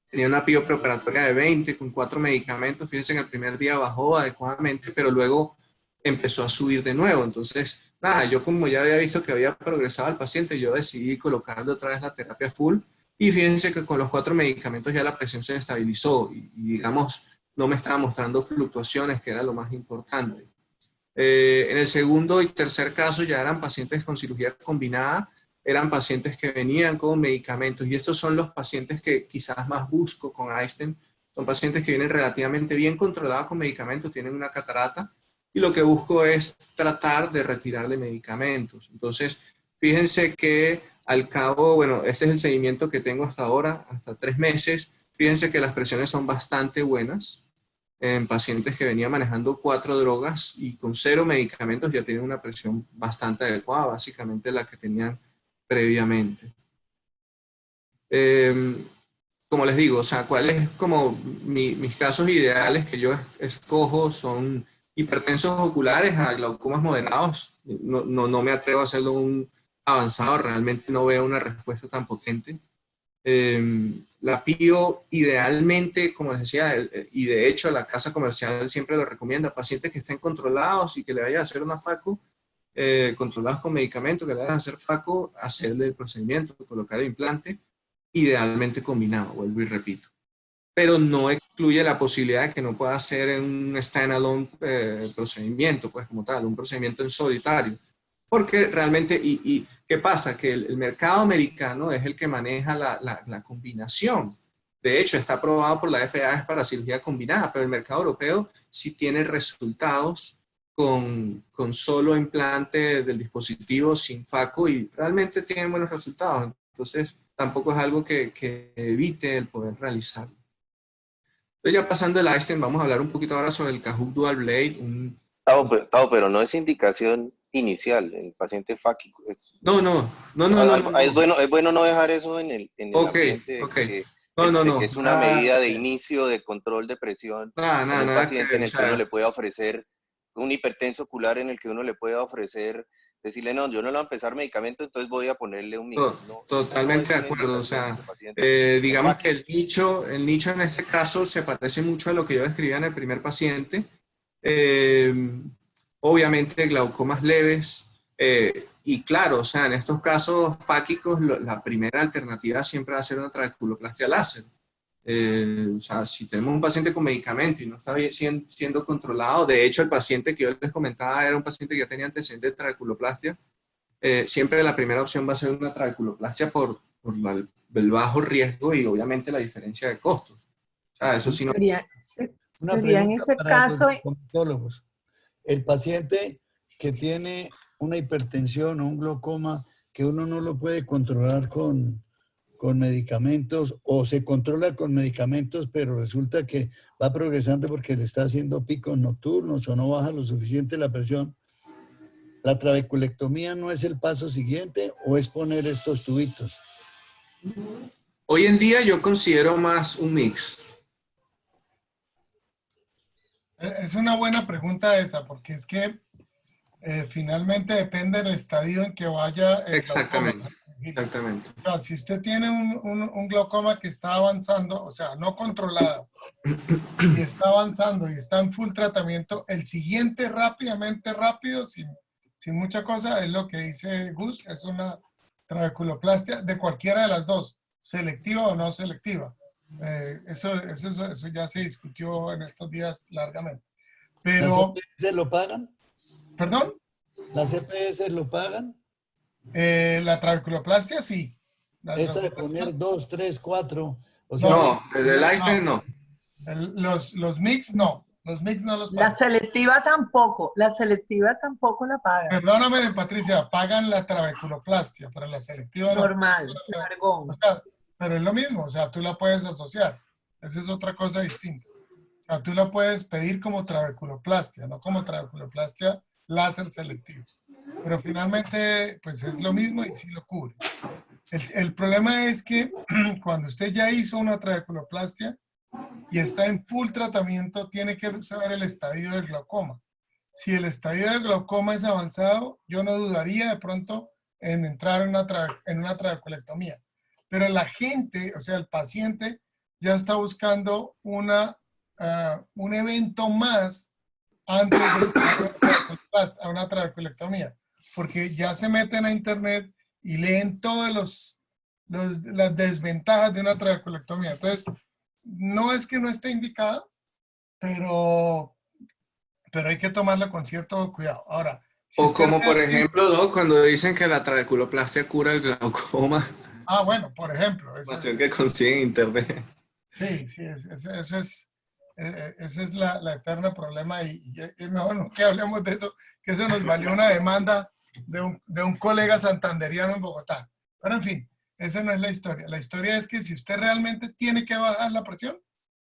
tenía una PIO preoperatoria de 20 con 4 medicamentos. Fíjense, en el primer día bajó adecuadamente, pero luego empezó a subir de nuevo. Entonces, nada, yo como ya había visto que había progresado el paciente, yo decidí colocarle otra vez la terapia full. Y fíjense que con los 4 medicamentos ya la presión se estabilizó y digamos, no me estaba mostrando fluctuaciones, que era lo más importante. En el segundo y tercer caso ya eran pacientes con cirugía combinada, eran pacientes que venían con medicamentos, y estos son los pacientes que quizás más busco con iStent. Son pacientes que vienen relativamente bien controlados con medicamentos, tienen una catarata, y lo que busco es tratar de retirarle medicamentos. Entonces, fíjense que al cabo, bueno, este es el seguimiento que tengo hasta ahora, hasta 3 meses, fíjense que las presiones son bastante buenas. En pacientes que venían manejando 4 drogas y con 0 medicamentos ya tienen una presión bastante adecuada, básicamente la que tenían previamente. Como les digo, o sea, ¿cuáles como mis casos ideales que yo escojo? Son hipertensos oculares a glaucomas moderados. No me atrevo a hacerlo un avanzado, realmente no veo una respuesta tan potente. La PIO idealmente, como les decía, y de hecho la casa comercial siempre lo recomienda, pacientes que estén controlados y que le vayan a hacer una FACO, controlados con medicamentos, que le vayan a hacer FACO, hacerle el procedimiento, colocar el implante, idealmente combinado, vuelvo y repito. Pero no excluye la posibilidad de que no pueda hacer en un standalone procedimiento, pues como tal, un procedimiento en solitario. Porque realmente, ¿y qué pasa? Que el mercado americano es el que maneja la combinación. De hecho, está aprobado por la FDA para cirugía combinada, pero el mercado europeo sí tiene resultados con solo implante del dispositivo sin FACO y realmente tienen buenos resultados. Entonces, tampoco es algo que evite el poder realizarlo. Entonces, ya pasando el iStent, vamos a hablar un poquito ahora sobre el Cahook Dual Blade. Tavo, pero no es indicación inicial, el paciente fáquico. No. Es bueno no dejar eso en el Ok, ambiente ok. de No. que es una medida de inicio de control de presión en un Nada que paciente ver, en o el que uno sea, le pueda ofrecer, un hipertenso ocular en el que uno le pueda ofrecer, decirle, no, yo no le voy a empezar medicamento, entonces voy a ponerle un mix. No, esa no totalmente es de una acuerdo, o indicación en sea, ese paciente. digamos que el nicho en este caso se parece mucho a lo que yo describía en el primer paciente. Eh, Obviamente glaucomas leves, y claro, o sea, en estos casos fáquicos la primera alternativa siempre va a ser una trabeculoplastia láser. O sea, si tenemos un paciente con medicamento y no está siendo controlado, de hecho el paciente que yo les comentaba era un paciente que ya tenía antecedentes de trabeculoplastia, siempre la primera opción va a ser una trabeculoplastia por el bajo riesgo y obviamente la diferencia de costos. O sea, eso sí no... Una Sería en pregunta ese para caso, los comitólogos. El paciente que tiene una hipertensión o un glaucoma que uno no lo puede controlar con medicamentos, o se controla con medicamentos, pero resulta que va progresando porque le está haciendo picos nocturnos o no baja lo suficiente la presión. ¿La trabeculectomía no es el paso siguiente o es poner estos tubitos? Hoy en día yo considero más un mix. Es una buena pregunta esa, porque es que finalmente depende del estadio en que vaya el Exactamente, glaucoma. exactamente. O sea, si usted tiene un glaucoma que está avanzando, o sea, no controlado, y está avanzando y está en full tratamiento, el siguiente rápido, sin mucha cosa, es lo que dice Gus, es una trabeculoplastia de cualquiera de las dos, selectiva o no selectiva. Eso ya se discutió en estos días largamente. Pero, ¿Las EPS lo pagan? ¿perdón? ¿Las EPS lo pagan? La trabeculoplastia sí. Esta de poner 2, 3, 4. O sea, No, el del Einstein no. Los mix no. Los mix no los la pagan. selectiva tampoco la pagan. Perdóname, Patricia, pagan la trabeculoplastia, pero la selectiva no. Normal, largón. O sea, pero es lo mismo, o sea, tú la puedes asociar. Esa es otra cosa distinta. O sea, tú la puedes pedir como trabeculoplastia, no como trabeculoplastia láser selectivo. Pero finalmente, pues es lo mismo y sí lo cubre. El problema es que cuando usted ya hizo una trabeculoplastia y está en full tratamiento, tiene que saber el estadio del glaucoma. Si el estadio del glaucoma es avanzado, yo no dudaría de pronto en entrar en una trabeculectomía. Pero la gente, o sea, el paciente, ya está buscando un evento más antes de entrar a una trabeculectomía. Porque ya se meten a internet y leen todas las desventajas de una trabeculectomía. Entonces, no es que no esté indicada, pero hay que tomarla con cierto cuidado. Ahora, si O usted como por realmente... ejemplo, Doc, cuando dicen que la trabeculoplastia cura el glaucoma, bueno, por ejemplo. información que consiguen en internet. Sí, esa es la eterna problema y es mejor no que hablemos de eso, que eso nos valió una demanda de un colega santanderiano en Bogotá. Pero en fin, esa no es la historia. La historia es que si usted realmente tiene que bajar la presión,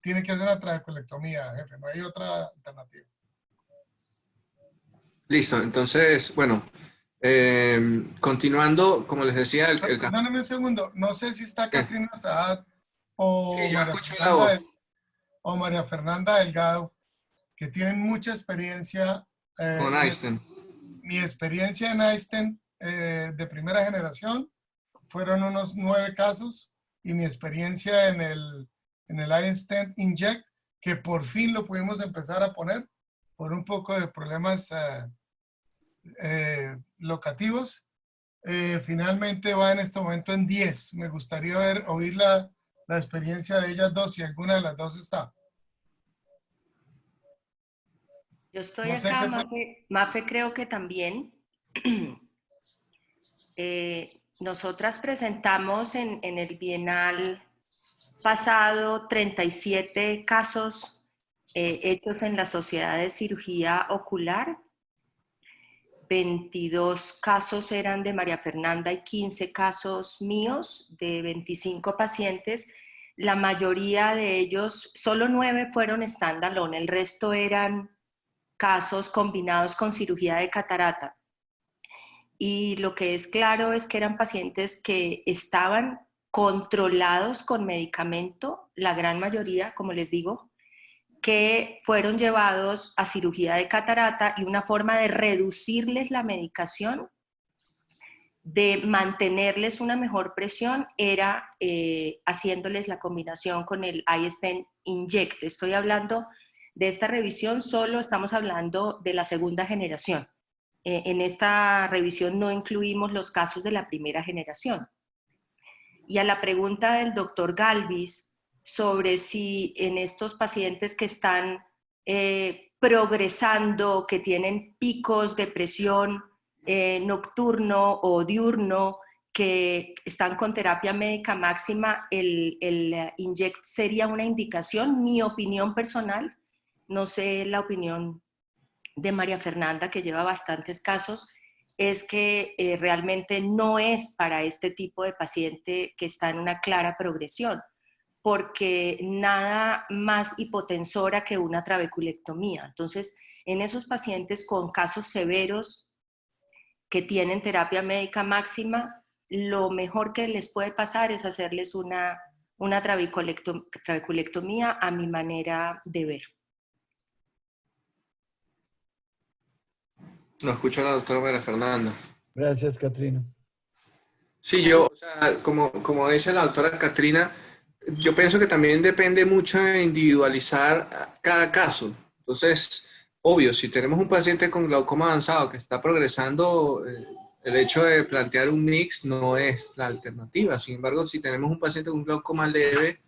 tiene que hacer una trabeculectomía, jefe. No hay otra alternativa. Listo, entonces, bueno, continuando, como les decía, Perdóname un segundo, no sé si está Catrina Saad o, Sí, yo María escucho la voz. o María Fernanda Delgado, que tienen mucha experiencia. Con Einstein. Mi experiencia en Einstein de primera generación fueron unos 9 casos y mi experiencia en el Einstein Inject, que por fin lo pudimos empezar a poner por un poco de problemas locativos, finalmente va en este momento en 10. Me gustaría oír la experiencia de ellas dos, si alguna de las dos está. Yo estoy No sé acá, qué... Mafe creo que también. Nosotras presentamos en el bienal pasado 37 casos hechos en la Sociedad de Cirugía Ocular. 22 casos eran de María Fernanda y 15 casos míos de 25 pacientes. La mayoría de ellos, solo 9 fueron standalone, el resto eran casos combinados con cirugía de catarata. y lo que es claro es que eran pacientes que estaban controlados con medicamento, la gran mayoría, como les digo, que fueron llevados a cirugía de catarata, y una forma de reducirles la medicación, de mantenerles una mejor presión, era haciéndoles la combinación con el iStent inject. Estoy hablando de esta revisión, solo estamos hablando de la segunda generación. En esta revisión no incluimos los casos de la primera generación. Y a la pregunta del doctor Galvis sobre si en estos pacientes que están progresando, que tienen picos de presión nocturno o diurno, que están con terapia médica máxima, el inject sería una indicación. Mi opinión personal, no sé la opinión de María Fernanda, que lleva bastantes casos, es que realmente no es para este tipo de paciente que está en una clara progresión, porque nada más hipotensora que una trabeculectomía. Entonces, en esos pacientes con casos severos que tienen terapia médica máxima, lo mejor que les puede pasar es hacerles una trabeculectomía, a mi manera de ver. Lo escucho a la doctora María Fernanda. Gracias, Catrina. Sí, yo, o sea, como dice la doctora Catrina, yo pienso que también depende mucho de individualizar cada caso. Entonces, obvio, si tenemos un paciente con glaucoma avanzado que está progresando, el hecho de plantear un mix no es la alternativa. Sin embargo, si tenemos un paciente con glaucoma leve,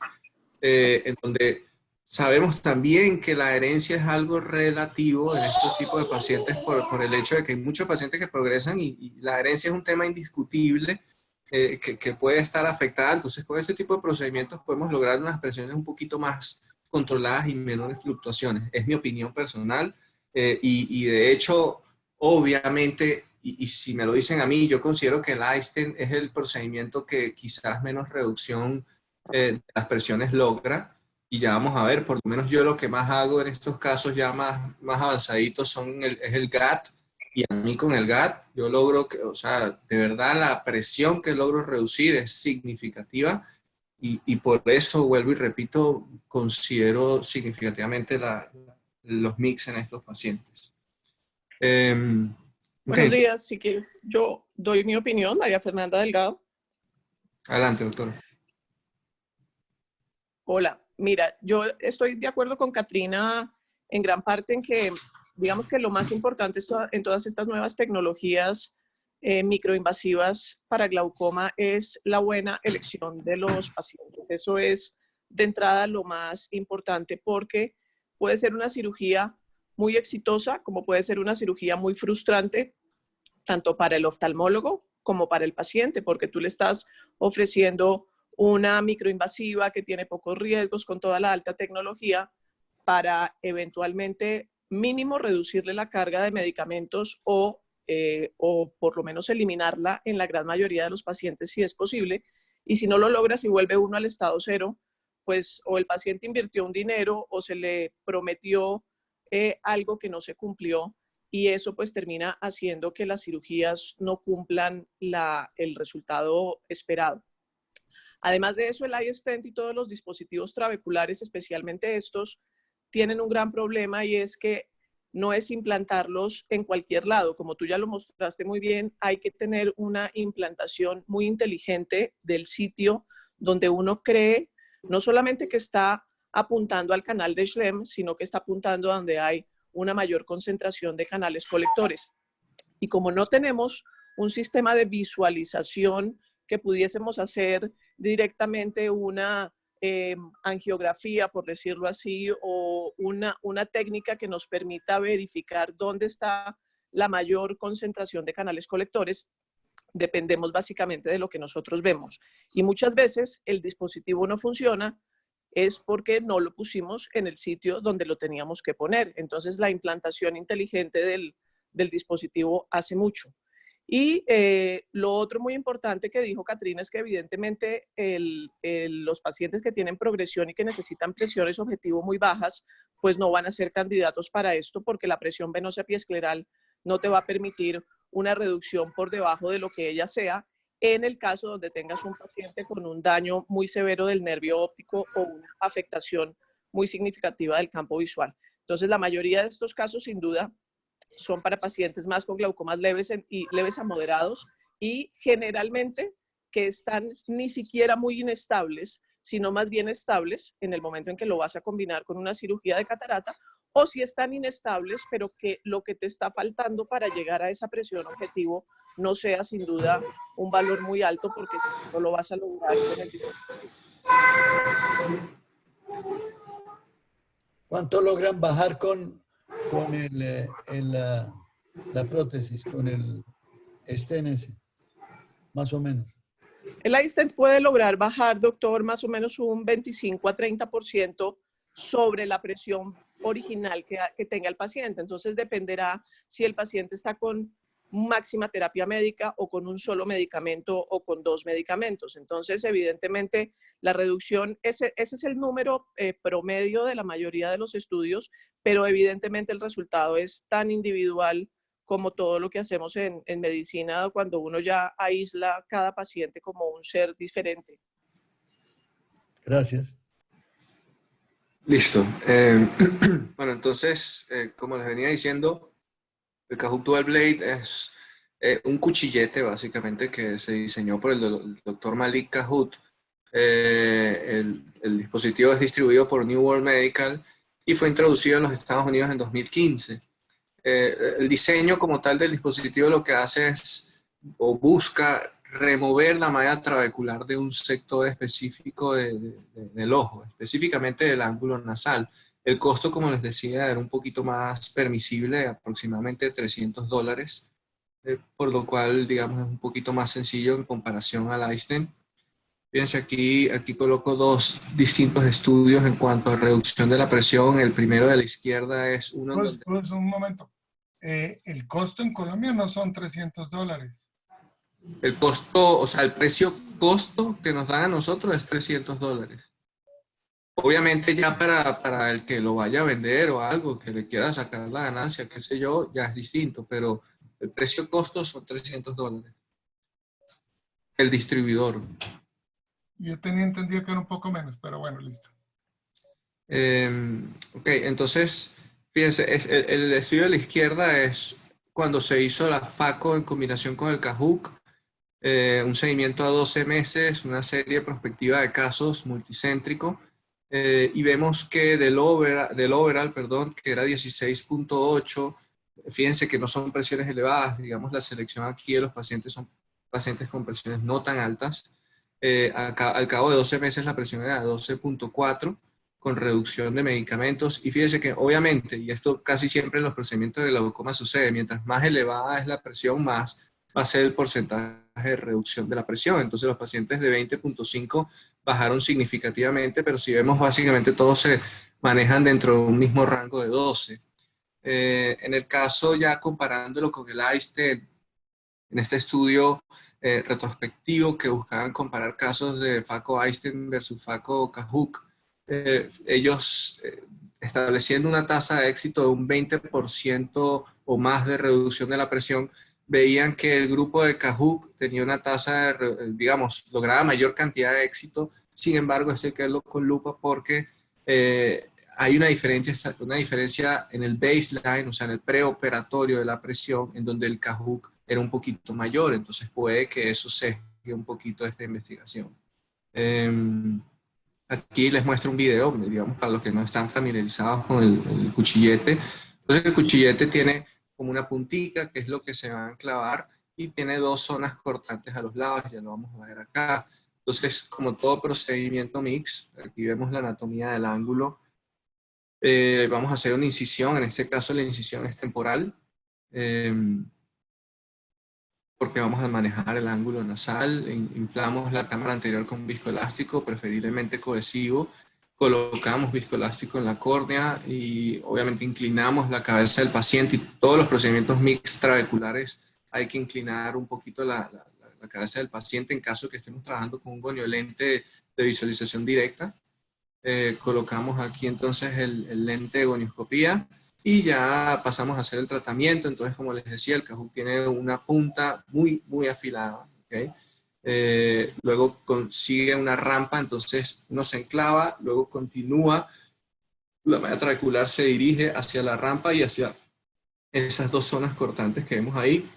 en donde sabemos también que la herencia es algo relativo en estos tipos de pacientes por el hecho de que hay muchos pacientes que progresan y la herencia es un tema indiscutible que puede estar afectada. Entonces, con este tipo de procedimientos podemos lograr unas presiones un poquito más controladas y menores fluctuaciones. Es mi opinión personal y de hecho, obviamente, y si me lo dicen a mí, yo considero que el iStent es el procedimiento que quizás menos reducción de las presiones logra. Y ya vamos a ver, por lo menos yo lo que más hago en estos casos ya más avanzaditos es el GAT. Y a mí con el GAT, yo logro, o sea, de verdad la presión que logro reducir es significativa y por eso, vuelvo y repito, considero significativamente los mix en estos pacientes. Buenos Ok. días, si quieres, yo doy mi opinión, María Fernanda Delgado. Adelante, doctor. Hola, mira, yo estoy de acuerdo con Catrina en gran parte en que, digamos que lo más importante en todas estas nuevas tecnologías microinvasivas para glaucoma es la buena elección de los pacientes. Eso es de entrada lo más importante, porque puede ser una cirugía muy exitosa como puede ser una cirugía muy frustrante, tanto para el oftalmólogo como para el paciente, porque tú le estás ofreciendo una microinvasiva que tiene pocos riesgos con toda la alta tecnología para eventualmente mínimo reducirle la carga de medicamentos o por lo menos eliminarla en la gran mayoría de los pacientes si es posible. Y si no lo logra, si vuelve uno al estado cero, pues o el paciente invirtió un dinero o se le prometió algo que no se cumplió, y eso pues termina haciendo que las cirugías no cumplan el resultado esperado. Además de eso, el iStent y todos los dispositivos trabeculares, especialmente estos, tienen un gran problema, y es que no es implantarlos en cualquier lado. Como tú ya lo mostraste muy bien, hay que tener una implantación muy inteligente del sitio donde uno cree, no solamente que está apuntando al canal de Schlemm, sino que está apuntando a donde hay una mayor concentración de canales colectores. Y como no tenemos un sistema de visualización que pudiésemos hacer directamente una angiografía, por decirlo así, o una técnica que nos permita verificar dónde está la mayor concentración de canales colectores, dependemos básicamente de lo que nosotros vemos. Y muchas veces el dispositivo no funciona es porque no lo pusimos en el sitio donde lo teníamos que poner. Entonces la implantación inteligente del dispositivo hace mucho. Y lo otro muy importante que dijo Catrina es que evidentemente los pacientes que tienen progresión y que necesitan presiones objetivo muy bajas, pues no van a ser candidatos para esto, porque la presión venosa epiescleral no te va a permitir una reducción por debajo de lo que ella sea, en el caso donde tengas un paciente con un daño muy severo del nervio óptico o una afectación muy significativa del campo visual. Entonces, la mayoría de estos casos, sin duda, son para pacientes más con glaucomas leves y leves a moderados, y generalmente que están ni siquiera muy inestables, sino más bien estables en el momento en que lo vas a combinar con una cirugía de catarata, o si están inestables, pero que lo que te está faltando para llegar a esa presión objetivo no sea sin duda un valor muy alto, porque si no lo vas a lograr con el dispositivo. ¿Cuánto logran bajar con la prótesis, con el stent ese? Más o menos. El iStent puede lograr bajar, doctor, más o menos un 25 a 30% sobre la presión original que tenga el paciente. Entonces dependerá si el paciente está con máxima terapia médica o con un solo medicamento o con 2 medicamentos. Entonces, evidentemente, la reducción, ese es el número promedio de la mayoría de los estudios, pero evidentemente el resultado es tan individual como todo lo que hacemos en medicina, cuando uno ya aísla cada paciente como un ser diferente. Gracias. Listo. Bueno, entonces, como les venía diciendo, el Kahoot Dual Blade es un cuchillete, básicamente, que se diseñó por el doctor Malik Kahoot. El dispositivo es distribuido por New World Medical y fue introducido en los Estados Unidos en 2015. El diseño como tal del dispositivo lo que hace es, o busca, remover la malla trabecular de un sector específico del ojo, específicamente del ángulo nasal. El costo, como les decía, era un poquito más permisible, aproximadamente $300, por lo cual, digamos, es un poquito más sencillo en comparación al iStent. Fíjense aquí coloco 2 distintos estudios en cuanto a reducción de la presión. El primero de la izquierda es uno en donde... Pues un momento. El costo en Colombia no son $300. El costo, o sea, el precio costo que nos dan a nosotros es $300. Obviamente ya para el que lo vaya a vender o algo, que le quiera sacar la ganancia, qué sé yo, ya es distinto, pero el precio costo son $300. El distribuidor. Yo tenía entendido que era un poco menos, pero bueno, listo. Ok, entonces, fíjense, el estudio de la izquierda es cuando se hizo la FACO en combinación con el Kahoot, un seguimiento a 12 meses, una serie prospectiva de casos multicéntrico, y vemos que del overall, que era 16.8, fíjense que no son presiones elevadas, digamos la selección aquí de los pacientes son pacientes con presiones no tan altas. Al cabo de 12 meses la presión era de 12.4 con reducción de medicamentos, y fíjense que obviamente, y esto casi siempre en los procedimientos de glaucoma sucede, mientras más elevada es la presión, más va a ser el porcentaje de reducción de la presión. Entonces los pacientes de 20.5 bajaron significativamente, pero si vemos básicamente todos se manejan dentro de un mismo rango de 12. En el caso ya comparándolo con el iStent, en este estudio retrospectivo que buscaban comparar casos de FACO iStent versus FACO Kahoot, ellos estableciendo una tasa de éxito de un 20% o más de reducción de la presión, veían que el grupo de Kahoot tenía una tasa de, digamos, lograba mayor cantidad de éxito. Sin embargo, esto hay que verlo con lupa porque hay una diferencia en el baseline, o sea, en el preoperatorio de la presión, en donde el Kahoot era un poquito mayor. Entonces puede que eso sesgue un poquito esta investigación. Aquí les muestro un video, digamos, para los que no están familiarizados con el cuchillete. Entonces el cuchillete tiene como una puntita, que es lo que se va a enclavar, y tiene 2 zonas cortantes a los lados, ya lo vamos a ver acá. Entonces, como todo procedimiento mix, aquí vemos la anatomía del ángulo. Vamos a hacer una incisión, en este caso la incisión es temporal, porque vamos a manejar el ángulo nasal. Inflamos la cámara anterior con viscoelástico, preferiblemente cohesivo. Colocamos viscoelástico en la córnea y obviamente inclinamos la cabeza del paciente, y todos los procedimientos mixtos traveculares hay que inclinar un poquito la cabeza del paciente en caso que estemos trabajando con un goniolente de visualización directa. Colocamos aquí entonces el lente de gonioscopía y ya pasamos a hacer el tratamiento. Entonces, como les decía, el Kahoot tiene una punta muy, muy afilada, ¿ok? Luego consigue una rampa, entonces uno se enclava, luego continúa, la malla trabecular se dirige hacia la rampa y hacia esas dos zonas cortantes que vemos ahí,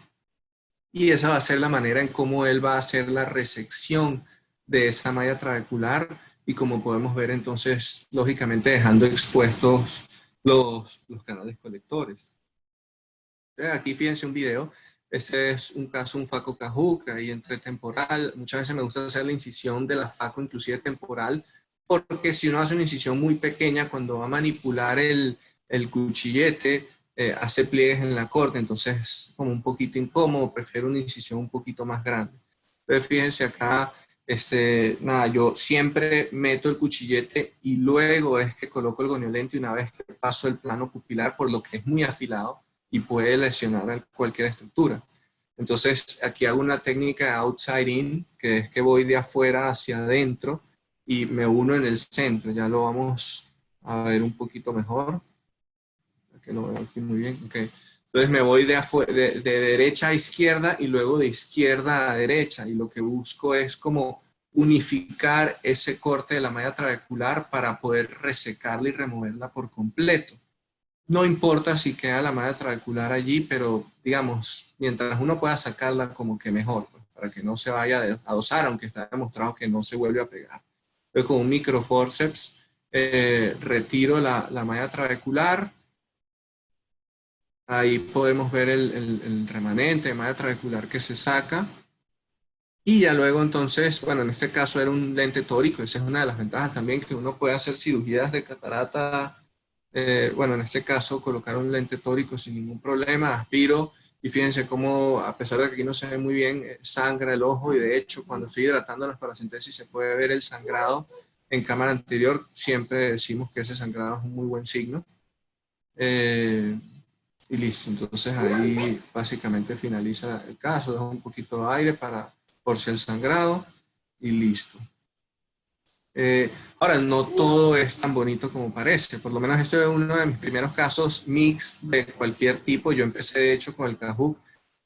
y esa va a ser la manera en cómo él va a hacer la resección de esa malla trabecular, y como podemos ver entonces, lógicamente dejando expuestos los canales colectores. Aquí fíjense un video. Este es un caso, un Faco Kahoot, que hay entre temporal. Muchas veces me gusta hacer la incisión de la Faco, inclusive temporal, porque si uno hace una incisión muy pequeña, cuando va a manipular el cuchillete, hace pliegues en la corte, entonces es como un poquito incómodo. Prefiero una incisión un poquito más grande. Entonces fíjense acá, nada, yo siempre meto el cuchillete y luego es que coloco el goniolento, y una vez que paso el plano pupilar, por lo que es muy afilado y puede lesionar cualquier estructura. Entonces aquí hago una técnica de outside in, que es que voy de afuera hacia adentro y me uno en el centro. Ya lo vamos a ver un poquito mejor. Que lo veo aquí muy bien. Okay. Entonces me voy de derecha a izquierda y luego de izquierda a derecha, y lo que busco es como unificar ese corte de la malla trabecular para poder resecarla y removerla por completo. No importa si queda la malla trabecular allí, pero digamos, mientras uno pueda sacarla, como que mejor, pues, para que no se vaya a dosar, aunque está demostrado que no se vuelve a pegar. Entonces con un microforceps retiro la malla trabecular. Ahí podemos ver el remanente de malla trabecular que se saca. Y ya luego entonces, bueno, en este caso era un lente tórico. Esa es una de las ventajas también, que uno puede hacer cirugías de catarata. Bueno, en este caso colocar un lente tórico sin ningún problema. Aspiro y fíjense cómo, a pesar de que aquí no se ve muy bien, sangra el ojo, y de hecho cuando estoy hidratando las paracentesis se puede ver el sangrado en cámara anterior. Siempre decimos que ese sangrado es un muy buen signo. Y listo, entonces ahí básicamente finaliza el caso. Dejo un poquito de aire por si el sangrado y listo. Ahora, no todo es tan bonito como parece. Por lo menos este es uno de mis primeros casos mix de cualquier tipo. Yo empecé de hecho con el Kahoot.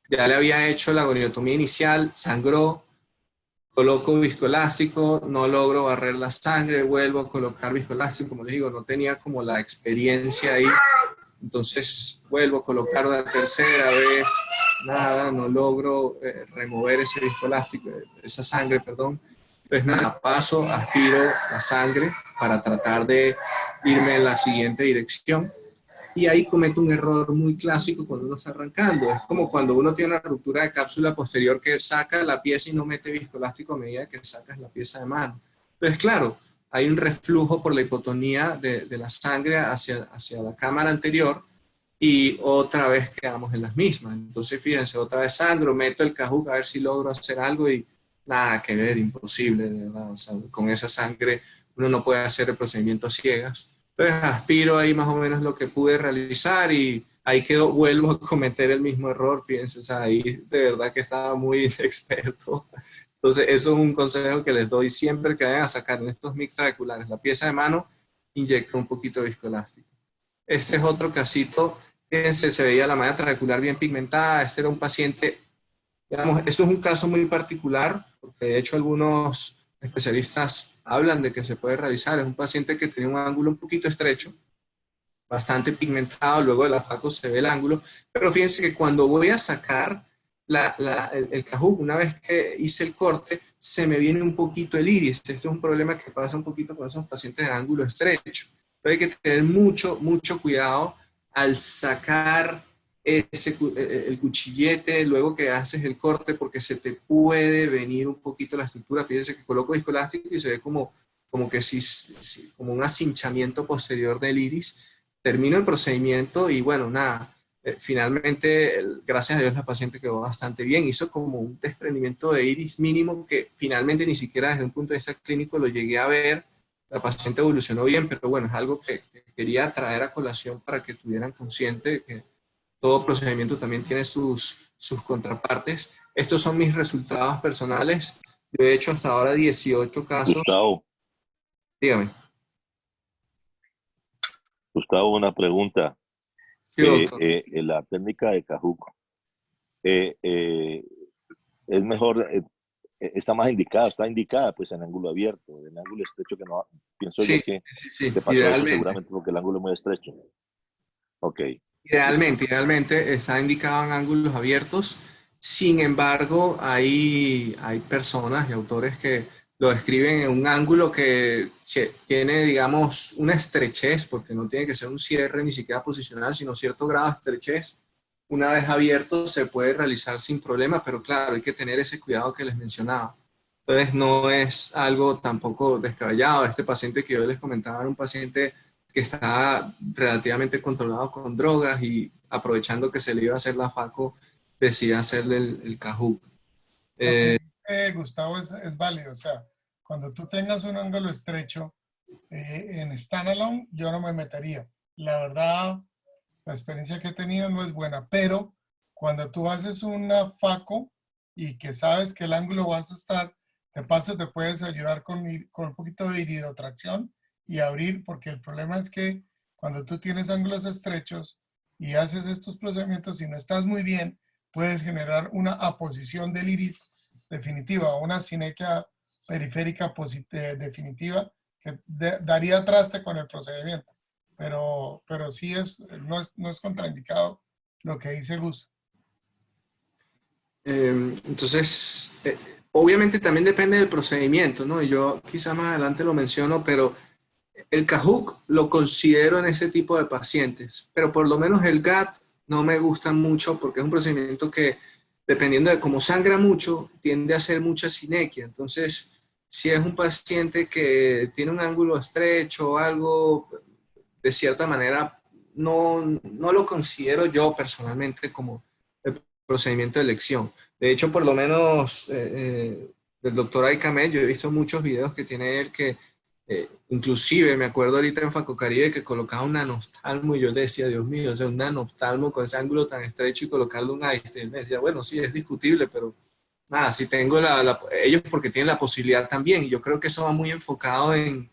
Ya le había hecho la goniotomía inicial, sangró, coloco viscoelástico, no logro barrer la sangre, vuelvo a colocar viscoelástico. Como les digo, no tenía como la experiencia ahí. Entonces vuelvo a colocar una tercera vez, nada, no logro remover ese viscoelástico, esa sangre, perdón. Entonces nada, paso, aspiro la sangre para tratar de irme en la siguiente dirección. Y ahí cometo un error muy clásico cuando uno está arrancando. Es como cuando uno tiene una ruptura de cápsula posterior, que saca la pieza y no mete viscoelástico a medida que sacas la pieza de mano. Entonces, claro, hay un reflujo por la hipotonía de la sangre hacia la cámara anterior, y otra vez quedamos en las mismas. Entonces, fíjense, otra vez sangro, meto el Kahoot a ver si logro hacer algo y nada que ver, imposible, de verdad. O sea, con esa sangre uno no puede hacer el procedimiento a ciegas. Entonces, aspiro ahí más o menos lo que pude realizar y ahí quedó, vuelvo a cometer el mismo error. Fíjense, o sea, ahí de verdad que estaba muy experto. Entonces, eso es un consejo que les doy siempre que vayan a sacar en estos mix trabeculares la pieza de mano, inyecta un poquito de viscoelástico. Este es otro casito. Fíjense, se veía la malla trabecular bien pigmentada. Este era un paciente, digamos, esto es un caso muy particular, porque de hecho algunos especialistas hablan de que se puede realizar. Es un paciente que tenía un ángulo un poquito estrecho, bastante pigmentado, luego de la Faco se ve el ángulo, pero fíjense que cuando voy a sacar el Kahoot, una vez que hice el corte, se me viene un poquito el iris. Esto es un problema que pasa un poquito con esos pacientes de ángulo estrecho. Pero hay que tener mucho, mucho cuidado al sacar el cuchillete, luego que haces el corte, porque se te puede venir un poquito la estructura. Fíjense que coloco viscoelástico y se ve como que como un acinchamiento posterior del iris. Termino el procedimiento y bueno, nada. Finalmente, gracias a Dios, la paciente quedó bastante bien. Hizo como un desprendimiento de iris mínimo que finalmente ni siquiera desde un punto de vista clínico lo llegué a ver. La paciente evolucionó bien, pero bueno, es algo que quería traer a colación para que tuvieran consciente que todo procedimiento también tiene sus contrapartes. Estos son mis resultados personales. Yo he hecho hasta ahora 18 casos. Gustavo. Dígame. Gustavo, una pregunta. Sí, doctor. La técnica de Kahook es mejor, está más indicada, está indicada pues en ángulo abierto, en ángulo estrecho que no, pienso yo Sí, que sí, sí, te pasó eso idealmente. seguramente porque el ángulo es muy estrecho. Ok, listo. Idealmente está indicado en ángulos abiertos. Sin embargo, hay personas y autores que lo escriben en un ángulo que tiene, digamos, una estrechez, porque no tiene que ser un cierre ni siquiera posicional, sino cierto grado de estrechez. Una vez abierto se puede realizar sin problema, pero claro, hay que tener ese cuidado que les mencionaba. Entonces no es algo tampoco descabellado. Este paciente que yo les comentaba era un paciente que está relativamente controlado con drogas y aprovechando que se le iba a hacer la FACO, decide hacerle el Kahoot. Lo que dice Gustavo es válido. O sea, cuando tú tengas un ángulo estrecho en standalone, yo no me metería. La verdad, la experiencia que he tenido no es buena, pero cuando tú haces una FACO y que sabes que el ángulo vas a estar, de paso te puedes ayudar con un poquito de iridotracción y abrir, porque el problema es que cuando tú tienes ángulos estrechos y haces estos procedimientos y no estás muy bien, puedes generar una aposición del iris definitiva, una sinequia periférica definitiva que daría traste con el procedimiento. Pero sí no es contraindicado lo que dice Gus. Entonces, obviamente también depende del procedimiento, ¿no? Y yo quizá más adelante lo menciono, pero el Kahoot lo considero en ese tipo de pacientes, pero por lo menos el GAT no me gusta mucho porque es un procedimiento que, dependiendo de cómo sangra mucho, tiende a hacer mucha sinequia. Entonces, si es un paciente que tiene un ángulo estrecho o algo, de cierta manera, no lo considero yo personalmente como el procedimiento de elección. De hecho, por lo menos del doctor Aycamet, yo he visto muchos videos que tiene él que inclusive me acuerdo ahorita en Facocaribe que colocaba un nanoftalmo y yo le decía, Dios mío, o sea, un nanoftalmo con ese ángulo tan estrecho y colocarle un Einstein. Me decía, bueno, sí, es discutible, pero nada, si tengo ellos porque tienen la posibilidad también. Y yo creo que eso va muy enfocado en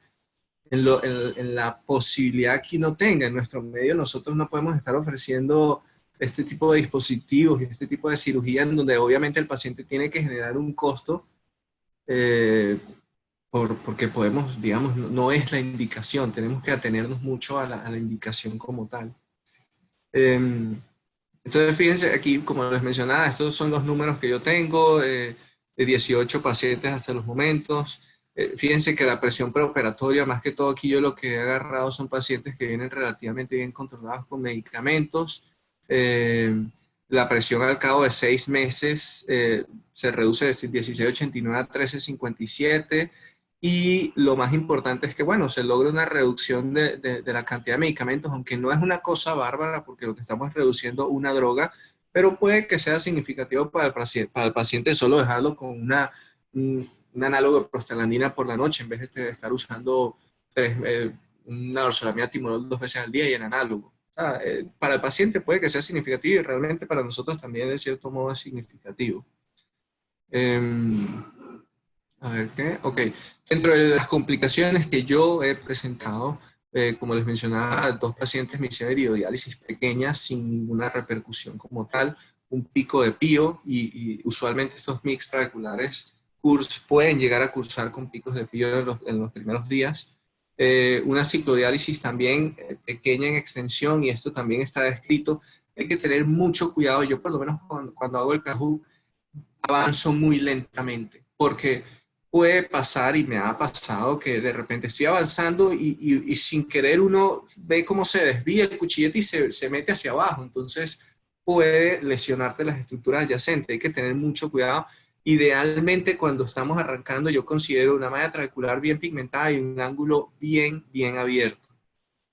la posibilidad que uno tenga. En nuestro medio nosotros no podemos estar ofreciendo este tipo de dispositivos y este tipo de cirugía en donde obviamente el paciente tiene que generar un costo porque podemos, digamos, no es la indicación, tenemos que atenernos mucho a la indicación como tal. Entonces, fíjense aquí, como les mencionaba, estos son los números que yo tengo, de 18 pacientes hasta los momentos. Fíjense que la presión preoperatoria, más que todo aquí yo lo que he agarrado son pacientes que vienen relativamente bien controlados con medicamentos. La presión al cabo de 6 meses se reduce de 16,89 a 13,57. Y lo más importante es que, bueno, se logra una reducción de la cantidad de medicamentos, aunque no es una cosa bárbara, porque lo que estamos es reduciendo una droga, pero puede que sea significativo para el paciente solo dejarlo con un análogo de prostaglandina por la noche, en vez de estar usando una orsolamida timolol 2 veces al día y el análogo. Para el paciente puede que sea significativo y realmente para nosotros también de cierto modo es significativo. A ver qué, ok. Dentro de las complicaciones que yo he presentado, como les mencionaba, 2 pacientes me hicieron hemodiálisis pequeña sin ninguna repercusión como tal, un pico de pío y usualmente estos mix trabeculares pueden llegar a cursar con picos de pío en los primeros días. Una ciclodiálisis también pequeña en extensión y esto también está descrito. Hay que tener mucho cuidado. Yo por lo menos cuando hago el Kahoot avanzo muy lentamente porque puede pasar y me ha pasado que de repente estoy avanzando y sin querer uno ve cómo se desvía el cuchillete y se mete hacia abajo. Entonces puede lesionarte las estructuras adyacentes. Hay que tener mucho cuidado. Idealmente cuando estamos arrancando yo considero una malla trabecular bien pigmentada y un ángulo bien abierto.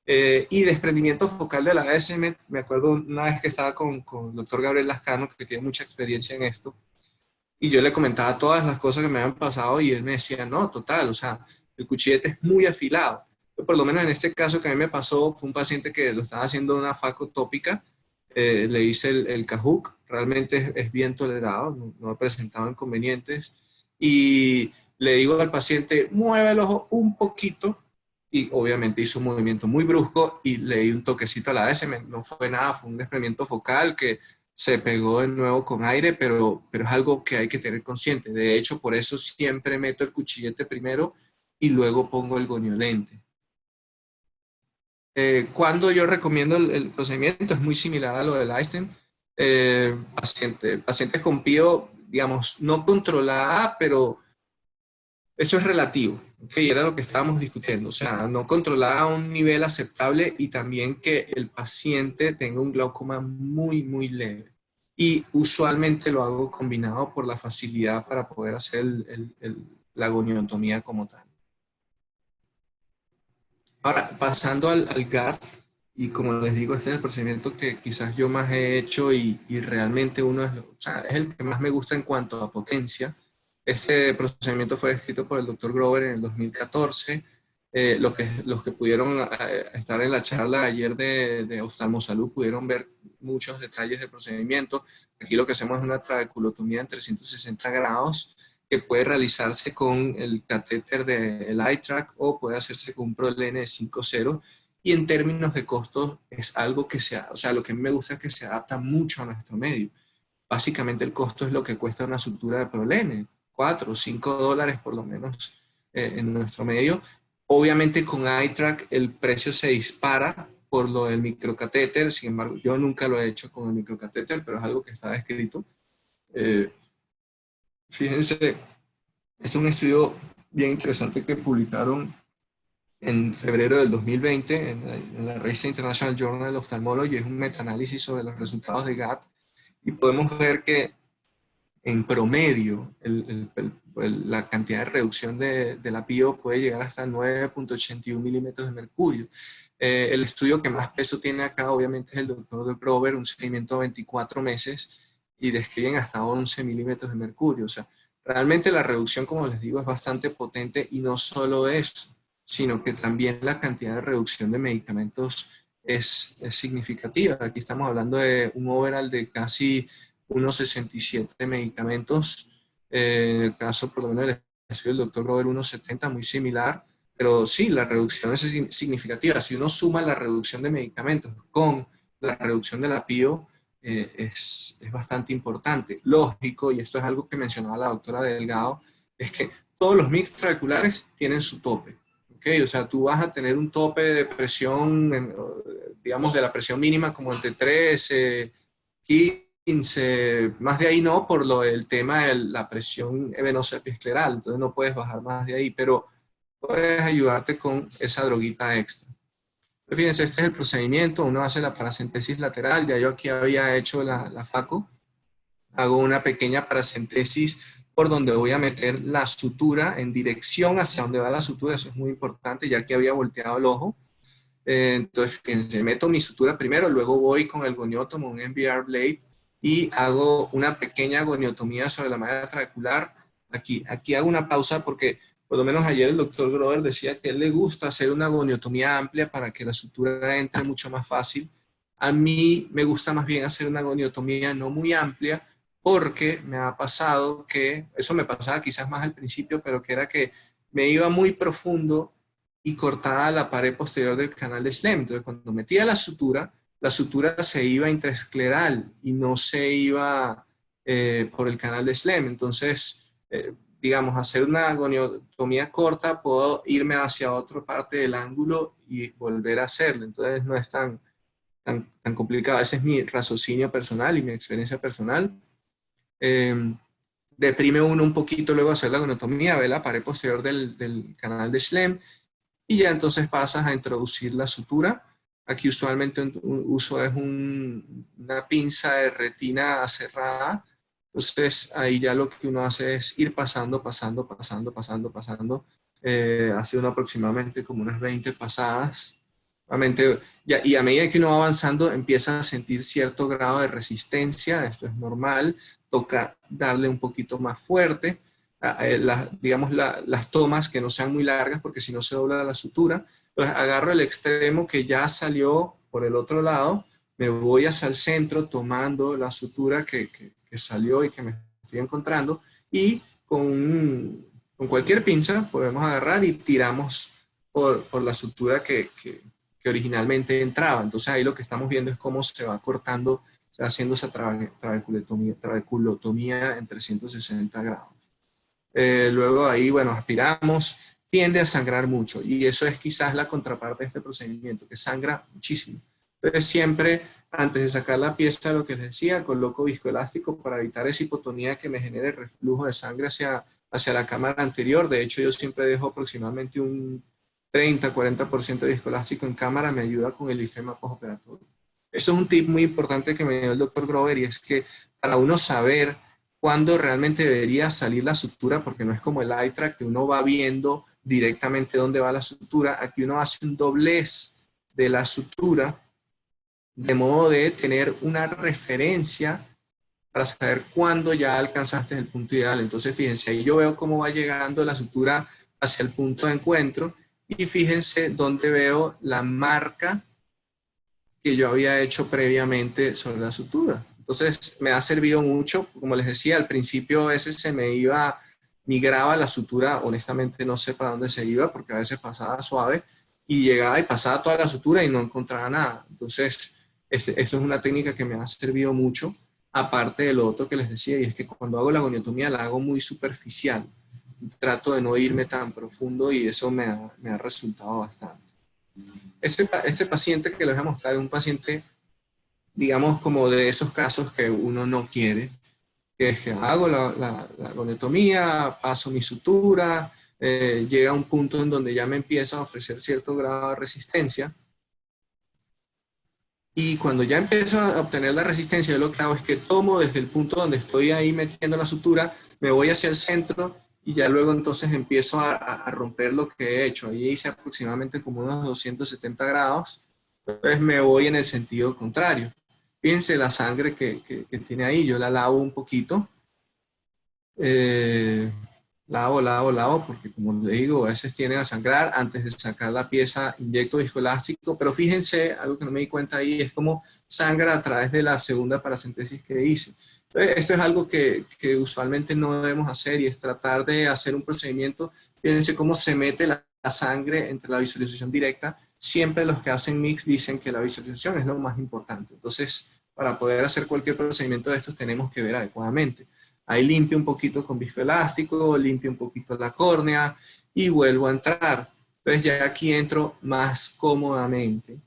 Y desprendimiento focal de la AS, me acuerdo una vez que estaba con el doctor Gabriel Lascano, que tiene mucha experiencia en esto, y yo le comentaba todas las cosas que me habían pasado y él me decía, no, total, o sea, el cuchillete es muy afilado. Pero por lo menos en este caso que a mí me pasó, fue un paciente que lo estaba haciendo una faco tópica, le hice el Kahoot, realmente es bien tolerado, no he presentado inconvenientes, y le digo al paciente, mueve el ojo un poquito, y obviamente hizo un movimiento muy brusco y le di un toquecito a la AS, no fue nada, fue un desprendimiento focal que se pegó de nuevo con aire, pero es algo que hay que tener consciente. De hecho, por eso siempre meto el cuchillete primero y luego pongo el goniolente. Cuando yo recomiendo el procedimiento es muy similar a lo del Einstein. Pacientes con PIO, digamos, no controlada, pero esto es relativo, ¿okay? Era lo que estábamos discutiendo, o sea, no controlada a un nivel aceptable y también que el paciente tenga un glaucoma muy, muy leve. Y usualmente lo hago combinado por la facilidad para poder hacer la goniotomía como tal. Ahora, pasando al GAT, y como les digo, este es el procedimiento que quizás yo más he hecho y realmente es el que más me gusta en cuanto a potencia. Este procedimiento fue escrito por el Dr. Grover en el 2014. Los que pudieron estar en la charla ayer de Oftalmosalud pudieron ver muchos detalles del procedimiento. Aquí lo que hacemos es una trabeculotomía en 360 grados que puede realizarse con el catéter del iTrack o puede hacerse con un ProLens 5.0. Y en términos de costos es algo que lo que a mí me gusta es que se adapta mucho a nuestro medio. Básicamente el costo es lo que cuesta una sutura de ProLens, $4 o $5 por lo menos en nuestro medio. Obviamente con iTrack el precio se dispara por lo del microcatéter, sin embargo yo nunca lo he hecho con el microcatéter, pero es algo que está escrito. Fíjense, este es un estudio bien interesante que publicaron en febrero del 2020 en la revista International Journal of Ophthalmology. Es un metaanálisis sobre los resultados de GAT y podemos ver que en promedio la cantidad de reducción de la PIO puede llegar hasta 9.81 milímetros de mercurio. El estudio que más peso tiene acá obviamente es el Dr. Grover, un seguimiento de 24 meses y describen hasta 11 milímetros de mercurio. O sea, realmente la reducción, como les digo, es bastante potente y no solo eso, sino que también la cantidad de reducción de medicamentos es significativa. Aquí estamos hablando de un overall de casi unos 67 medicamentos. En el caso, por lo menos, del estudio del Dr. Grover, unos 70, muy similar. Pero sí, la reducción es significativa. Si uno suma la reducción de medicamentos con la reducción de la PIO, es bastante importante. Lógico, y esto es algo que mencionaba la doctora Delgado, es que todos los mix trabeculares tienen su tope. ¿Okay? O sea, tú vas a tener un tope de presión, digamos, de la presión mínima como entre 13, 15, más de ahí no, por el tema de la presión venosa epiescleral, entonces no puedes bajar más de ahí, pero puedes ayudarte con esa droguita extra. Pero fíjense, este es el procedimiento, uno hace la paracentesis lateral, ya yo aquí había hecho la FACO, hago una pequeña paracentesis por donde voy a meter la sutura en dirección hacia donde va la sutura, eso es muy importante, ya que había volteado el ojo. Entonces, fíjense, meto mi sutura primero, luego voy con el goniotomo, un MBR blade, y hago una pequeña goniotomía sobre la malla trabecular. Aquí hago una pausa porque, por lo menos ayer el doctor Grover decía que a él le gusta hacer una goniotomía amplia para que la sutura entre mucho más fácil. A mí me gusta más bien hacer una goniotomía no muy amplia, porque me ha pasado que, eso me pasaba quizás más al principio, pero que era que me iba muy profundo y cortaba la pared posterior del canal de Schlemm. Entonces cuando metía la sutura se iba intraescleral y no se iba por el canal de Schlemm. Entonces, digamos, hacer una goniotomía corta, puedo irme hacia otra parte del ángulo y volver a hacerlo. Entonces no es tan complicado. Ese es mi raciocinio personal y mi experiencia personal. Deprime uno un poquito luego de hacer la goniotomía, ve la pared posterior del canal de Schlemm y ya entonces pasas a introducir la sutura. Aquí usualmente uso es una pinza de retina cerrada. Entonces ahí ya lo que uno hace es ir pasando. Hace uno aproximadamente como unas 20 pasadas. Y a medida que uno va avanzando empieza a sentir cierto grado de resistencia, esto es normal, toca darle un poquito más fuerte, digamos las tomas que no sean muy largas porque si no se dobla la sutura. Entonces agarro el extremo que ya salió por el otro lado, me voy hacia el centro tomando la sutura que salió y que me estoy encontrando y con cualquier pinza podemos agarrar y tiramos por la sutura que originalmente entraba. Entonces ahí lo que estamos viendo es cómo se va cortando, se va haciendo esa trabeculotomía en 360 grados. Luego ahí, bueno, aspiramos, tiende a sangrar mucho y eso es quizás la contraparte de este procedimiento, que sangra muchísimo. Entonces siempre, antes de sacar la pieza, lo que les decía, coloco viscoelástico para evitar esa hipotonía que me genere reflujo de sangre hacia la cámara anterior. De hecho, yo siempre dejo aproximadamente un 30-40% de viscoelástico en cámara, me ayuda con el ifema postoperatorio. Esto es un tip muy importante que me dio el doctor Grover, y es que para uno saber cuándo realmente debería salir la sutura, porque no es como el iTrack que uno va viendo directamente dónde va la sutura, aquí uno hace un doblez de la sutura, de modo de tener una referencia para saber cuándo ya alcanzaste el punto ideal. Entonces fíjense, ahí yo veo cómo va llegando la sutura hacia el punto de encuentro, y fíjense dónde veo la marca que yo había hecho previamente sobre la sutura. Entonces me ha servido mucho, como les decía, al principio a veces se me migraba la sutura, honestamente no sé para dónde se iba, porque a veces pasaba suave, y llegaba y pasaba toda la sutura y no encontraba nada. Entonces, esto es una técnica que me ha servido mucho, aparte de lo otro que les decía, y es que cuando hago la goniotomía la hago muy superficial. Trato de no irme tan profundo y eso me ha resultado bastante. Este paciente que les voy a mostrar es un paciente, digamos, como de esos casos que uno no quiere, que es que hago la goniotomía, paso mi sutura, llega a un punto en donde ya me empieza a ofrecer cierto grado de resistencia, y cuando ya empiezo a obtener la resistencia, yo lo que hago es que tomo desde el punto donde estoy ahí metiendo la sutura, me voy hacia el centro, y ya luego entonces empiezo a romper lo que he hecho. Ahí hice aproximadamente como unos 270 grados, entonces me voy en el sentido contrario. Fíjense la sangre que tiene ahí, yo la lavo un poquito. Lavo, porque como les digo, a veces tienden a sangrar. Antes de sacar la pieza, inyecto viscoelástico, pero fíjense, algo que no me di cuenta ahí, es como sangra a través de la segunda paracentesis que hice. Esto es algo que usualmente no debemos hacer, y es tratar de hacer un procedimiento. Fíjense cómo se mete la sangre entre la visualización directa. Siempre los que hacen mix dicen que la visualización es lo más importante. Entonces, para poder hacer cualquier procedimiento de estos tenemos que ver adecuadamente. Ahí limpio un poquito con viscoelástico, limpio un poquito la córnea y vuelvo a entrar. Entonces ya aquí entro más cómodamente.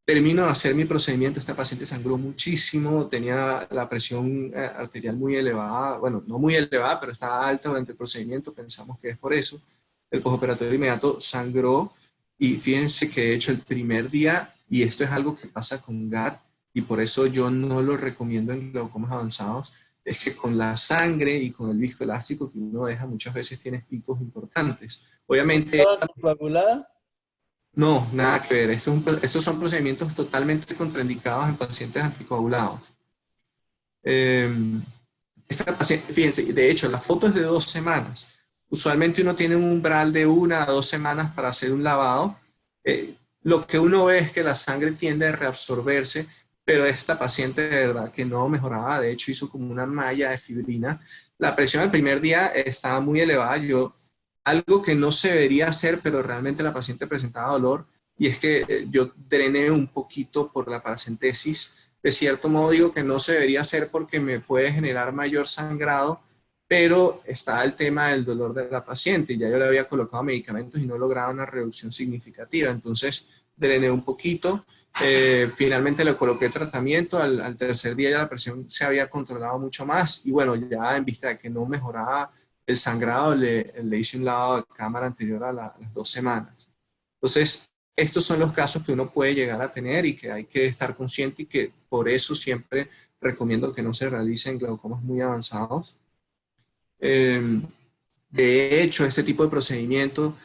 Termino de hacer mi procedimiento. Esta paciente sangró muchísimo, tenía la presión arterial muy elevada, bueno, no muy elevada, pero estaba alta durante el procedimiento, pensamos que es por eso. El postoperatorio inmediato sangró, y fíjense que he hecho el primer día, y esto es algo que pasa con GAD, y por eso yo no lo recomiendo en glaucomas avanzados, es que con la sangre y con el viscoelástico que uno deja, muchas veces tienes picos importantes. Obviamente... ¿Coagulada? No, nada que ver. Estos son procedimientos totalmente contraindicados en pacientes anticoagulados. Esta paciente, fíjense, de hecho, la foto es de 2 semanas. Usualmente uno tiene un umbral de 1 a 2 semanas para hacer un lavado. Lo que uno ve es que la sangre tiende a reabsorberse, pero esta paciente de verdad que no mejoraba. De hecho, hizo como una malla de fibrina. La presión el primer día estaba muy elevada. Algo que no se debería hacer, pero realmente la paciente presentaba dolor, y es que yo drené un poquito por la paracentesis. De cierto modo digo que no se debería hacer porque me puede generar mayor sangrado, pero está el tema del dolor de la paciente. Ya yo le había colocado medicamentos y no lograba una reducción significativa, entonces drené un poquito. Finalmente le coloqué tratamiento. Al tercer día ya la presión se había controlado mucho más, y bueno, ya en vista de que no mejoraba el sangrado, le hice un lavado de cámara anterior a las 2 semanas. Entonces, estos son los casos que uno puede llegar a tener y que hay que estar consciente, y que por eso siempre recomiendo que no se realicen glaucomas muy avanzados. De hecho, este tipo de procedimiento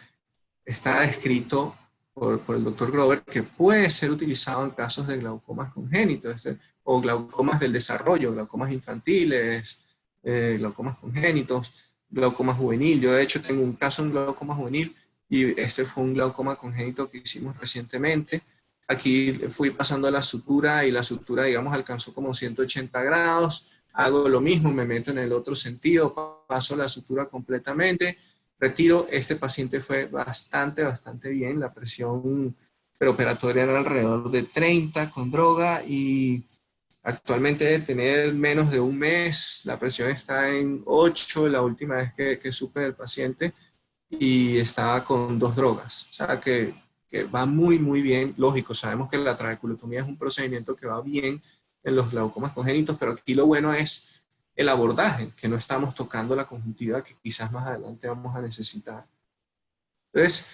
está descrito por el doctor Grover, que puede ser utilizado en casos de glaucomas congénitos, o glaucomas del desarrollo, glaucomas infantiles, glaucomas congénitos, glaucoma juvenil. Yo de hecho tengo un caso en glaucoma juvenil, y este fue un glaucoma congénito que hicimos recientemente. Aquí fui pasando la sutura, y la sutura, digamos, alcanzó como 180 grados. Hago lo mismo, me meto en el otro sentido, paso la sutura completamente, retiro. Este paciente fue bastante bien. La presión preoperatoria era alrededor de 30 con droga y actualmente debe tener menos de un mes. La presión está en 8 la última vez que supe del paciente y estaba con 2 drogas. O sea que va muy bien. Lógico, sabemos que la trabeculotomía es un procedimiento que va bien en los glaucomas congénitos, pero aquí lo bueno es el abordaje, que no estamos tocando la conjuntiva que quizás más adelante vamos a necesitar. Entonces,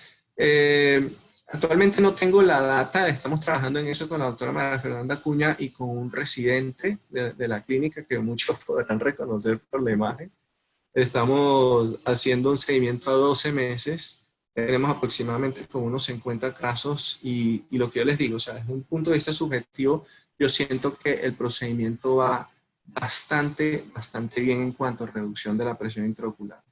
actualmente no tengo la data, estamos trabajando en eso con la doctora María Fernanda Acuña y con un residente de la clínica que muchos podrán reconocer por la imagen. Estamos haciendo un seguimiento a 12 meses, tenemos aproximadamente como unos 50 casos y lo que yo les digo, o sea, desde un punto de vista subjetivo, yo siento que el procedimiento va bastante bien en cuanto a reducción de la presión intraocular.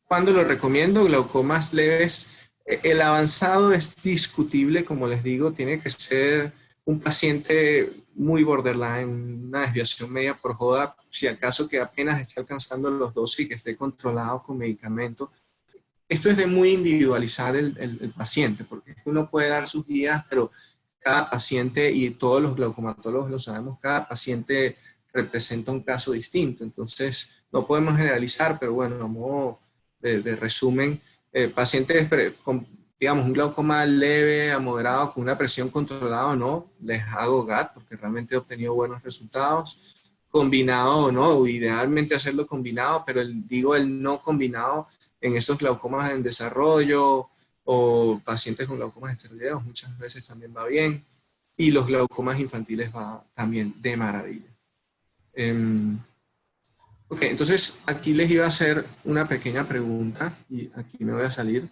¿Cuándo lo recomiendo? Glaucomas leves. El avanzado es discutible, como les digo, tiene que ser un paciente muy borderline, una desviación media por joda, si acaso que apenas esté alcanzando los dosis y que esté controlado con medicamento. Esto es de muy individualizar el paciente, porque uno puede dar sus guías, pero cada paciente, y todos los glaucomatólogos lo sabemos, cada paciente representa un caso distinto, entonces no podemos generalizar, pero bueno, a modo de resumen, pacientes con, digamos, un glaucoma leve a moderado con una presión controlada o no, les hago GAT porque realmente he obtenido buenos resultados, combinado o no, idealmente hacerlo combinado, pero digo el no combinado en esos glaucomas en desarrollo o pacientes con glaucomas esteroideos, muchas veces también va bien, y los glaucomas infantiles va también de maravilla. Ok, entonces aquí les iba a hacer una pequeña pregunta y aquí me voy a salir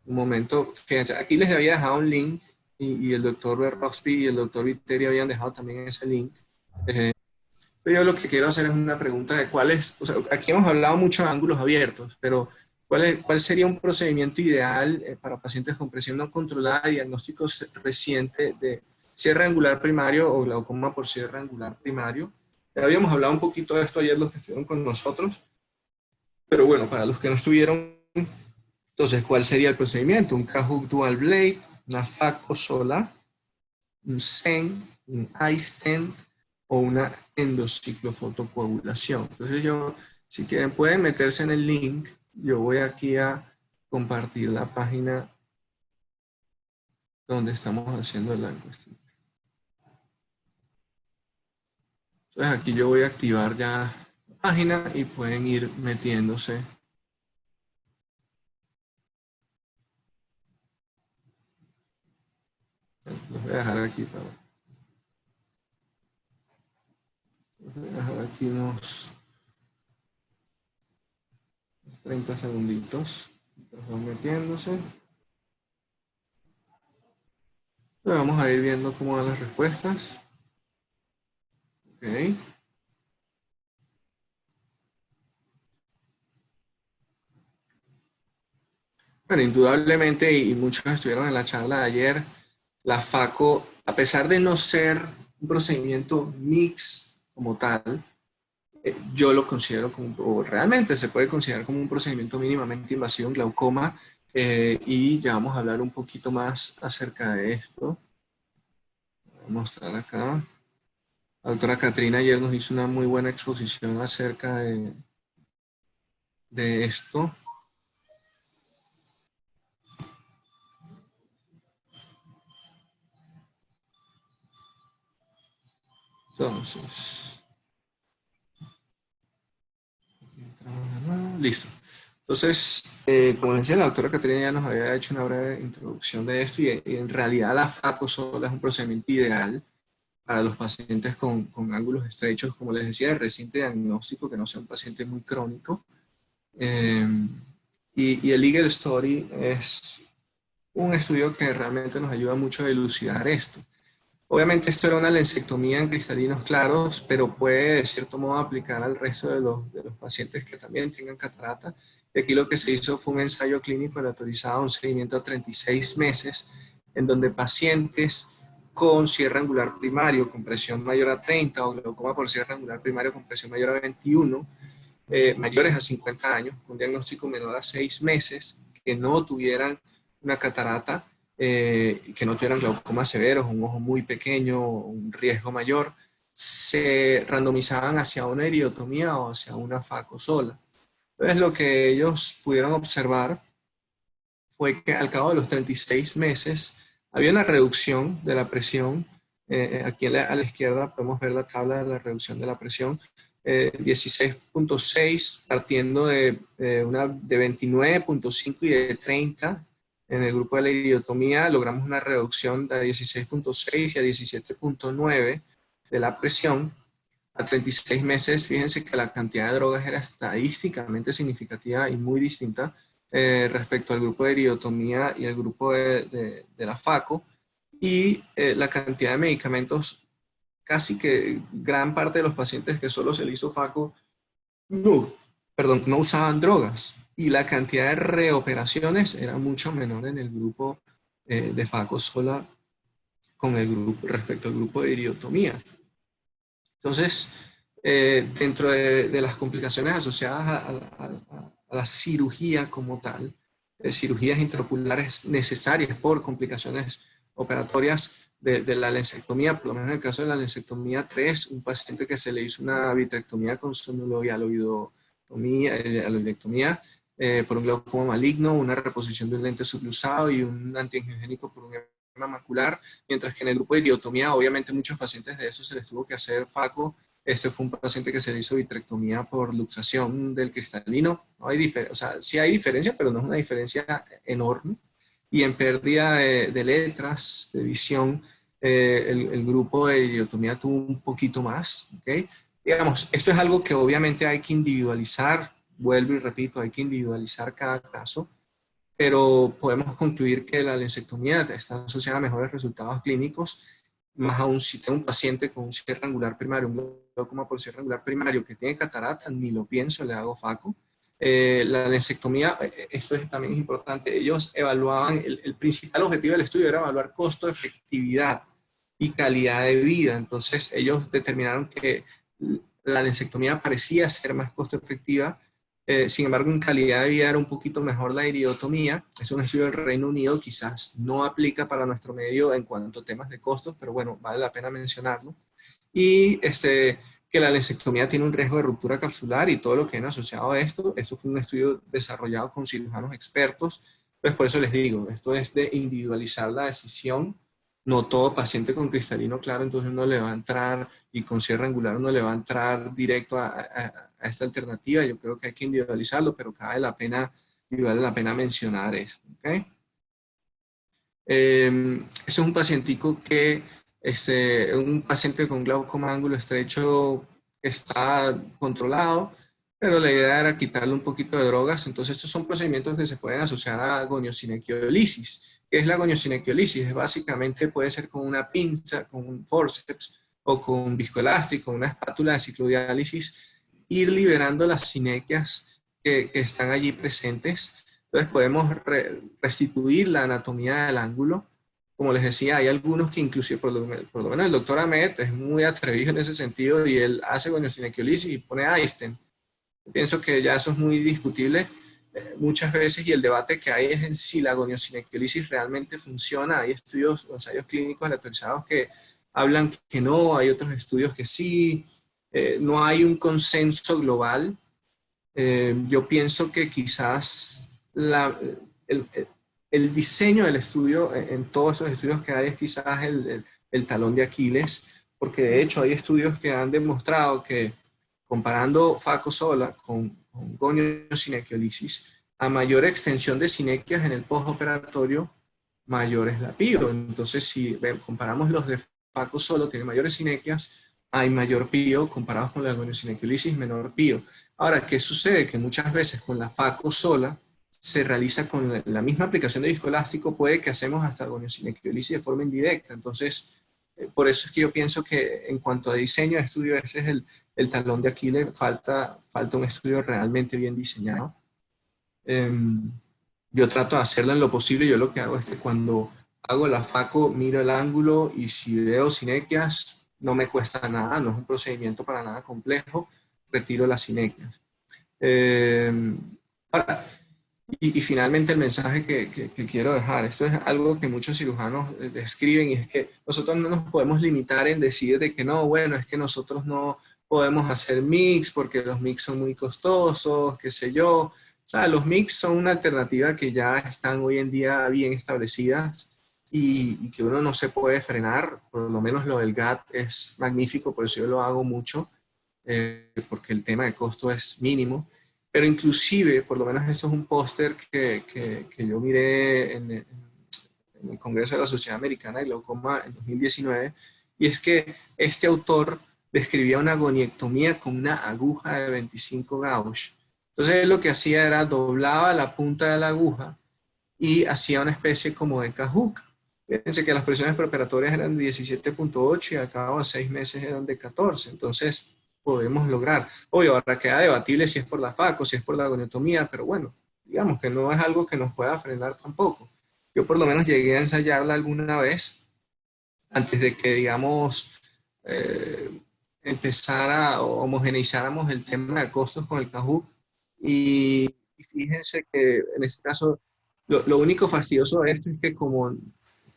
un momento. Fíjense, aquí les había dejado un link y el doctor Berrospi y el doctor Viteri habían dejado también ese link. Pero yo lo que quiero hacer es una pregunta de cuáles, o sea, aquí hemos hablado mucho de ángulos abiertos, pero ¿cuál sería un procedimiento ideal para pacientes con presión no controlada y diagnóstico reciente de cierre angular primario o glaucoma por cierre angular primario? Ya habíamos hablado un poquito de esto ayer los que estuvieron con nosotros, pero bueno, para los que no estuvieron, entonces, ¿cuál sería el procedimiento? Un Cahook Dual Blade, una FACO sola, un SEN, un iStent o una endociclofotocoagulación. Entonces si quieren, pueden meterse en el link. Yo voy aquí a compartir la página donde estamos haciendo la encuesta. Entonces aquí yo voy a activar ya la página y pueden ir metiéndose. Los voy a dejar aquí voy a dejar aquí unos 30 segunditos. Están metiéndose. Entonces vamos a ir viendo cómo van las respuestas. Ok. Bueno, indudablemente, y muchos estuvieron en la charla de ayer, la FACO, a pesar de no ser un procedimiento mix como tal, yo lo considero como, o realmente se puede considerar como un procedimiento mínimamente invasivo en glaucoma, y ya vamos a hablar un poquito más acerca de esto. Voy a mostrar acá. La doctora Catrina ayer nos hizo una muy buena exposición acerca de esto. Entonces, listo. Entonces, como les decía, la doctora Catrina ya nos había hecho una breve introducción de esto y en realidad la FACO sola es un procedimiento ideal para los pacientes con ángulos estrechos, como les decía, de reciente diagnóstico, que no sea un paciente muy crónico. Y el Eagle Story es un estudio que realmente nos ayuda mucho a dilucidar esto. Obviamente esto era una lensectomía en cristalinos claros, pero puede de cierto modo aplicar al resto de los pacientes que también tengan catarata. Y aquí lo que se hizo fue un ensayo clínico aleatorizado, un seguimiento a 36 meses, en donde pacientes con cierre angular primario con presión mayor a 30 o glaucoma por cierre angular primario con presión mayor a 21, mayores a 50 años, con diagnóstico menor a 6 meses, que no tuvieran una catarata, que no tuvieran glaucomas severos, un ojo muy pequeño, un riesgo mayor, se randomizaban hacia una iridotomía o hacia una FACO sola. Entonces lo que ellos pudieron observar fue que al cabo de los 36 meses había una reducción de la presión. Aquí a la izquierda podemos ver la tabla de la reducción de la presión, 16.6 partiendo de 29.5 y de 30. En el grupo de la iridotomía logramos una reducción de 16.6 y a 17.9 de la presión. A 36 meses, fíjense que la cantidad de drogas era estadísticamente significativa y muy distinta respecto al grupo de iridotomía y al grupo de la FACO. Y la cantidad de medicamentos, casi que gran parte de los pacientes que solo se le hizo FACO no usaban drogas. Y la cantidad de reoperaciones era mucho menor en el grupo de FACO sola con el grupo, respecto al grupo de iridotomía. Entonces, dentro de las complicaciones asociadas a la cirugía como tal, cirugías intraoculares necesarias por complicaciones operatorias de la lensectomía, por lo menos en el caso de la lensectomía 3, un paciente que se le hizo una vitrectomía con sonolo y aloidectomía por un glaucoma maligno, una reposición de un lente sublusado y un antiangiogénico por un edema macular, mientras que en el grupo de iridotomía, obviamente muchos pacientes de esos se les tuvo que hacer FACO. Este fue un paciente que se le hizo vitrectomía por luxación del cristalino. No hay o sea, sí hay diferencia, pero no es una diferencia enorme. Y en pérdida de letras, de visión, el grupo de iridotomía tuvo un poquito más. ¿Okay? Digamos, esto es algo que obviamente hay que individualizar. Vuelvo y repito, hay que individualizar cada caso. Pero podemos concluir que la lensectomía está asociada a mejores resultados clínicos, más aún si tengo un paciente con un cierre angular primario, un glaucoma por cierre angular primario que tiene catarata, ni lo pienso, le hago FACO. La lensectomía, esto también es importante, ellos evaluaban, el principal objetivo del estudio era evaluar costo-efectividad y calidad de vida. Entonces ellos determinaron que la lensectomía parecía ser más costo-efectiva. Sin embargo, en calidad de vida era un poquito mejor la iridotomía. Es un estudio del Reino Unido, quizás no aplica para nuestro medio en cuanto a temas de costos, pero bueno, vale la pena mencionarlo. Y que la lensectomía tiene un riesgo de ruptura capsular y todo lo que viene asociado a esto. Esto fue un estudio desarrollado con cirujanos expertos. Pues por eso les digo, esto es de individualizar la decisión. No todo paciente con cristalino claro, entonces uno le va a entrar, y con cierre angular uno le va a entrar directo a esta alternativa. Yo creo que hay que individualizarlo, pero vale la pena mencionar esto. ¿Okay? Este es un pacientico que, un paciente con glaucoma ángulo estrecho está controlado, pero la idea era quitarle un poquito de drogas. Entonces estos son procedimientos que se pueden asociar a goniosinequiolisis. ¿Qué es la goniosinequiolisis? Básicamente puede ser con una pinza, con un forceps o con un viscoelástico, una espátula de ciclodiálisis, ir liberando las sinequias que están allí presentes. Entonces podemos restituir la anatomía del ángulo. Como les decía, hay algunos que inclusive, por lo menos el doctor Ahmed es muy atrevido en ese sentido y él hace goniosinequiolisis y pone Einstein. Pienso que ya eso es muy discutible muchas veces, y el debate que hay es en si la goniosinequiolisis realmente funciona. Hay estudios o ensayos clínicos aleatorizados que hablan que no, hay otros estudios que sí. No hay un consenso global. Yo pienso que quizás el diseño del estudio, en todos esos estudios que hay, es quizás el talón de Aquiles, porque de hecho hay estudios que han demostrado que comparando FACO sola con goniosinequiolisis, a mayor extensión de sinequias en el postoperatorio, mayor es la PIO. Entonces, si comparamos los de FACO solo, tienen mayores sinequias, hay mayor PIO, comparados con la goniosinequiolisis, menor PIO. Ahora, ¿qué sucede? Que muchas veces con la FACO sola se realiza con la misma aplicación de viscoelástico, puede que hacemos hasta goniosinequiolisis de forma indirecta. Entonces, por eso es que yo pienso que en cuanto a diseño de estudio, ese es el talón de Aquiles. Falta un estudio realmente bien diseñado. Yo trato de hacerlo en lo posible. Yo lo que hago es que cuando hago la FACO, miro el ángulo, y si veo sinequias, no me cuesta nada, no es un procedimiento para nada complejo, retiro las sinequias. Ahora, y finalmente el mensaje que quiero dejar, esto es algo que muchos cirujanos escriben, y es que nosotros no nos podemos limitar en decir de que no, bueno, es que nosotros no podemos hacer mix porque los mix son muy costosos, qué sé yo. O sea, los mix son una alternativa que ya están hoy en día bien establecidas y que uno no se puede frenar. Por lo menos lo del GAT es magnífico, por eso yo lo hago mucho, porque el tema de costo es mínimo. Pero inclusive, por lo menos eso es un póster que yo miré en el Congreso de la Sociedad Americana de Glaucoma en 2019, y es que este autor describía una goniectomía con una aguja de 25 gauge. Entonces él lo que hacía era doblaba la punta de la aguja y hacía una especie como de cajuc. Fíjense que las presiones preoperatorias eran de 17.8 y al cabo de 6 meses eran de 14. Entonces podemos lograr. Obvio, ahora queda debatible si es por la FACO, si es por la goniotomía, pero bueno, digamos que no es algo que nos pueda frenar tampoco. Yo por lo menos llegué a ensayarla alguna vez antes de que, digamos, empezara o homogeneizáramos el tema de costos con el Kahoot. Y fíjense que en este caso, lo único fastidioso de esto es que como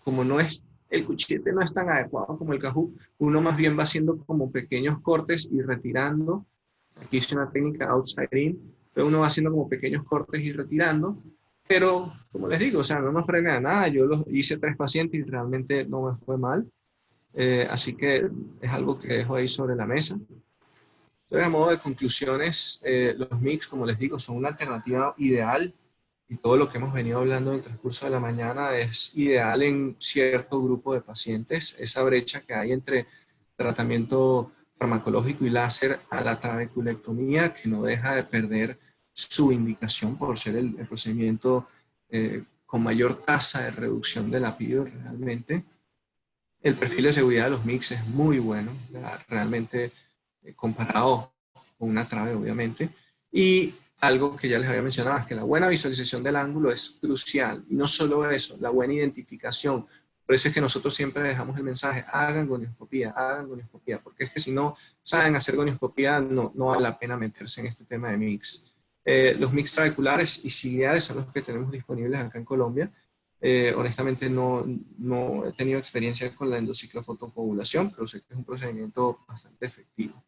no es, el cuchillete no es tan adecuado como el Kahoot, uno más bien va haciendo como pequeños cortes y retirando. Aquí hice una técnica outside in, pero uno va haciendo como pequeños cortes y retirando. Pero, como les digo, o sea, no nos frena a nada. Yo hice 3 pacientes y realmente no me fue mal. Así que es algo que dejo ahí sobre la mesa. Entonces, a modo de conclusiones, los mix, como les digo, son una alternativa ideal, y todo lo que hemos venido hablando en el transcurso de la mañana es ideal en cierto grupo de pacientes. Esa brecha que hay entre tratamiento farmacológico y láser a la trabeculectomía, que no deja de perder su indicación por ser el procedimiento con mayor tasa de reducción de la PIDO realmente. El perfil de seguridad de los mix es muy bueno, realmente comparado con una trabe, obviamente. Y algo que ya les había mencionado es que la buena visualización del ángulo es crucial. Y no solo eso, la buena identificación. Por eso es que nosotros siempre dejamos el mensaje, hagan gonioscopía, porque es que si no saben hacer gonioscopía, no vale la pena meterse en este tema de mix. Los mix trabeculares y ciliares son los que tenemos disponibles acá en Colombia. Honestamente no he tenido experiencia con la endociclofotocoagulación, pero sé que es un procedimiento bastante efectivo.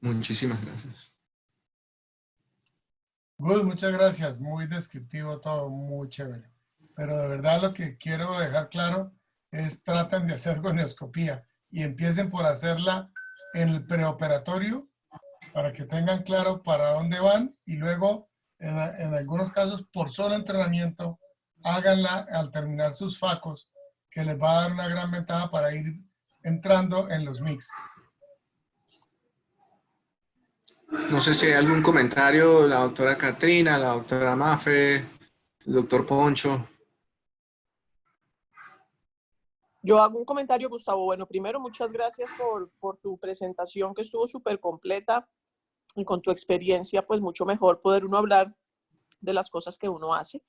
Muchísimas gracias. Gus, muchas gracias. Muy descriptivo todo, muy chévere. Pero de verdad lo que quiero dejar claro es traten de hacer gonioscopía y empiecen por hacerla en el preoperatorio para que tengan claro para dónde van, y luego en algunos casos por solo entrenamiento háganla al terminar sus facos, que les va a dar una gran ventaja para ir entrando en los mix. No sé si hay algún comentario, la doctora Catrina, la doctora Mafe, el doctor Poncho. Yo hago un comentario, Gustavo. Bueno, primero, muchas gracias por tu presentación, que estuvo súper completa, y con tu experiencia, pues mucho mejor poder uno hablar de las cosas que uno hace.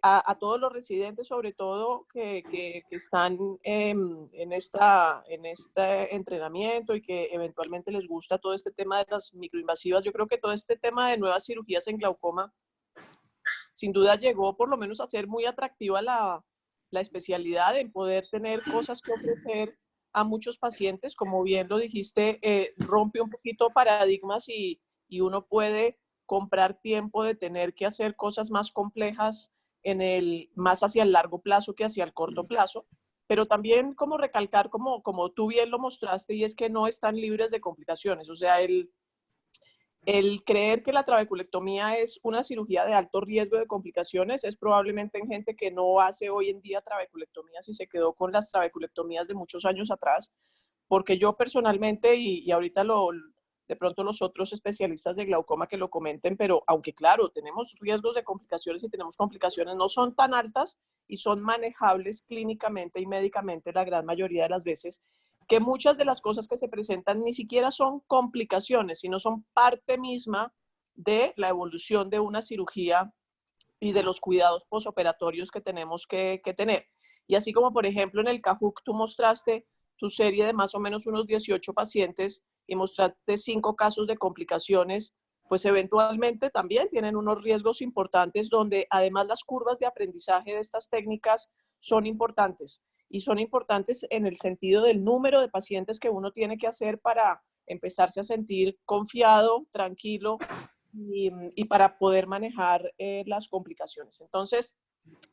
A todos los residentes, sobre todo, que están en este entrenamiento y que eventualmente les gusta todo este tema de las microinvasivas, yo creo que todo este tema de nuevas cirugías en glaucoma, sin duda llegó por lo menos a ser muy atractiva la especialidad, en poder tener cosas que ofrecer a muchos pacientes. Como bien lo dijiste, rompe un poquito paradigmas y uno puede comprar tiempo de tener que hacer cosas más complejas más hacia el largo plazo que hacia el corto plazo. Pero también como recalcar, como tú bien lo mostraste, y es que no están libres de complicaciones. O sea, el creer que la trabeculectomía es una cirugía de alto riesgo de complicaciones es probablemente en gente que no hace hoy en día trabeculectomías y se quedó con las trabeculectomías de muchos años atrás. Porque yo personalmente, y ahorita de pronto los otros especialistas de glaucoma que lo comenten, pero aunque claro, tenemos riesgos de complicaciones y tenemos complicaciones, no son tan altas y son manejables clínicamente y médicamente la gran mayoría de las veces, que muchas de las cosas que se presentan ni siquiera son complicaciones, sino son parte misma de la evolución de una cirugía y de los cuidados posoperatorios que tenemos que tener. Y así como, por ejemplo, en el Kahoot tú mostraste tu serie de más o menos unos 18 pacientes y mostrarte 5 casos de complicaciones, pues eventualmente también tienen unos riesgos importantes donde además las curvas de aprendizaje de estas técnicas son importantes. Y son importantes en el sentido del número de pacientes que uno tiene que hacer para empezarse a sentir confiado, tranquilo y para poder manejar las complicaciones. Entonces,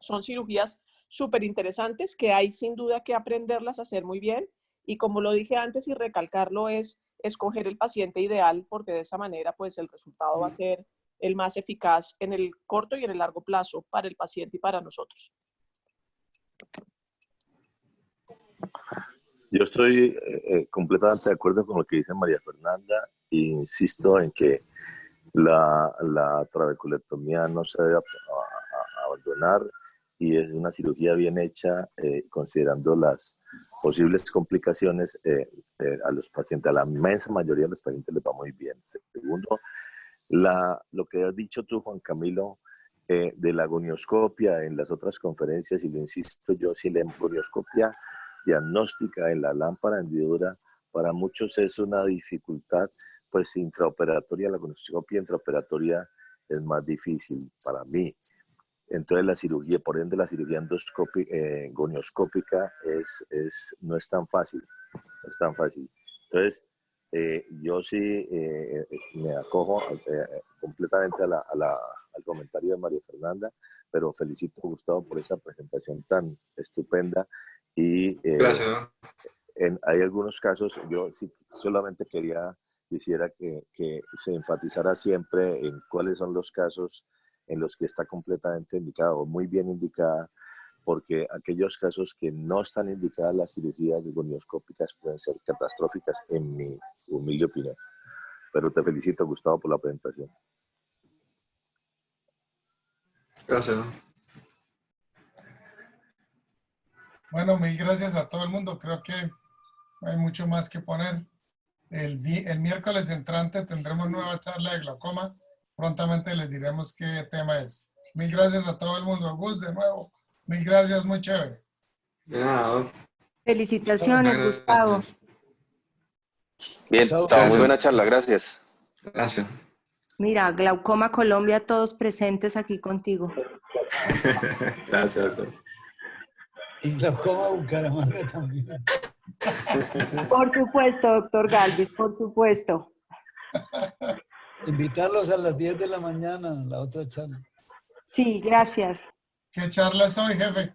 son cirugías súper interesantes que hay sin duda que aprenderlas a hacer muy bien. Y como lo dije antes y recalcarlo, es escoger el paciente ideal, porque de esa manera pues el resultado va a ser el más eficaz en el corto y en el largo plazo para el paciente y para nosotros. Yo estoy completamente de acuerdo con lo que dice María Fernanda e insisto en que la trabeculectomía no se debe abandonar y es una cirugía bien hecha considerando las posibles complicaciones a los pacientes. A la inmensa mayoría de los pacientes les va muy bien. Segundo, lo que has dicho tú, Juan Camilo, de la gonioscopia en las otras conferencias, y lo insisto yo, si la gonioscopia diagnóstica en la lámpara hendidura para muchos es una dificultad, pues intraoperatoria, la gonioscopia intraoperatoria es más difícil para mí. Entonces la cirugía, por ende la cirugía gonioscópica no es tan fácil, no es tan fácil. Entonces yo sí me acojo completamente al comentario de María Fernanda, pero felicito a Gustavo por esa presentación tan estupenda. Y Gracias. hay algunos casos, yo sí solamente quisiera que se enfatizara siempre en cuáles son los casos en los que está completamente indicada o muy bien indicada, porque aquellos casos que no están indicadas las cirugías gonioscópicas pueden ser catastróficas en mi humilde opinión. Pero te felicito, Gustavo, por la presentación. Gracias. Bueno, mil gracias a todo el mundo. Creo que hay mucho más que poner. El miércoles entrante tendremos nueva charla de glaucoma. Prontamente les diremos qué tema es. Mil gracias a todo el mundo. Gus, de nuevo, mil gracias, muy chévere. De nada. Felicitaciones, Gustavo. Bien, Gustavo, muy buena charla, gracias. Gracias. Mira, Glaucoma Colombia, todos presentes aquí contigo. Gracias, doctor. Y Glaucoma Bucaramanga también. Por supuesto, doctor Galvis, por supuesto. Invitarlos a las 10 de la mañana a la otra charla. Sí, gracias. ¿Qué charla es hoy, jefe?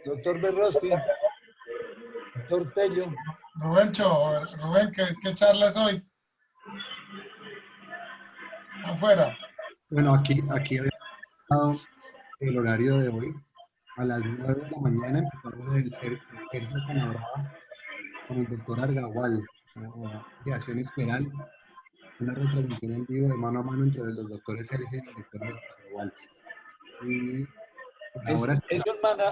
Doctor Berrospi, doctor Tello. Rubén, ¿qué charla es hoy? Afuera. Bueno, aquí había dado el horario de hoy. A las 9 de la mañana empezamos el Sergio Canabrava con el doctor Argagual, creación esperal, una retransmisión en vivo de mano a mano entre los doctores Sergio y el doctor Argagual. Y ahora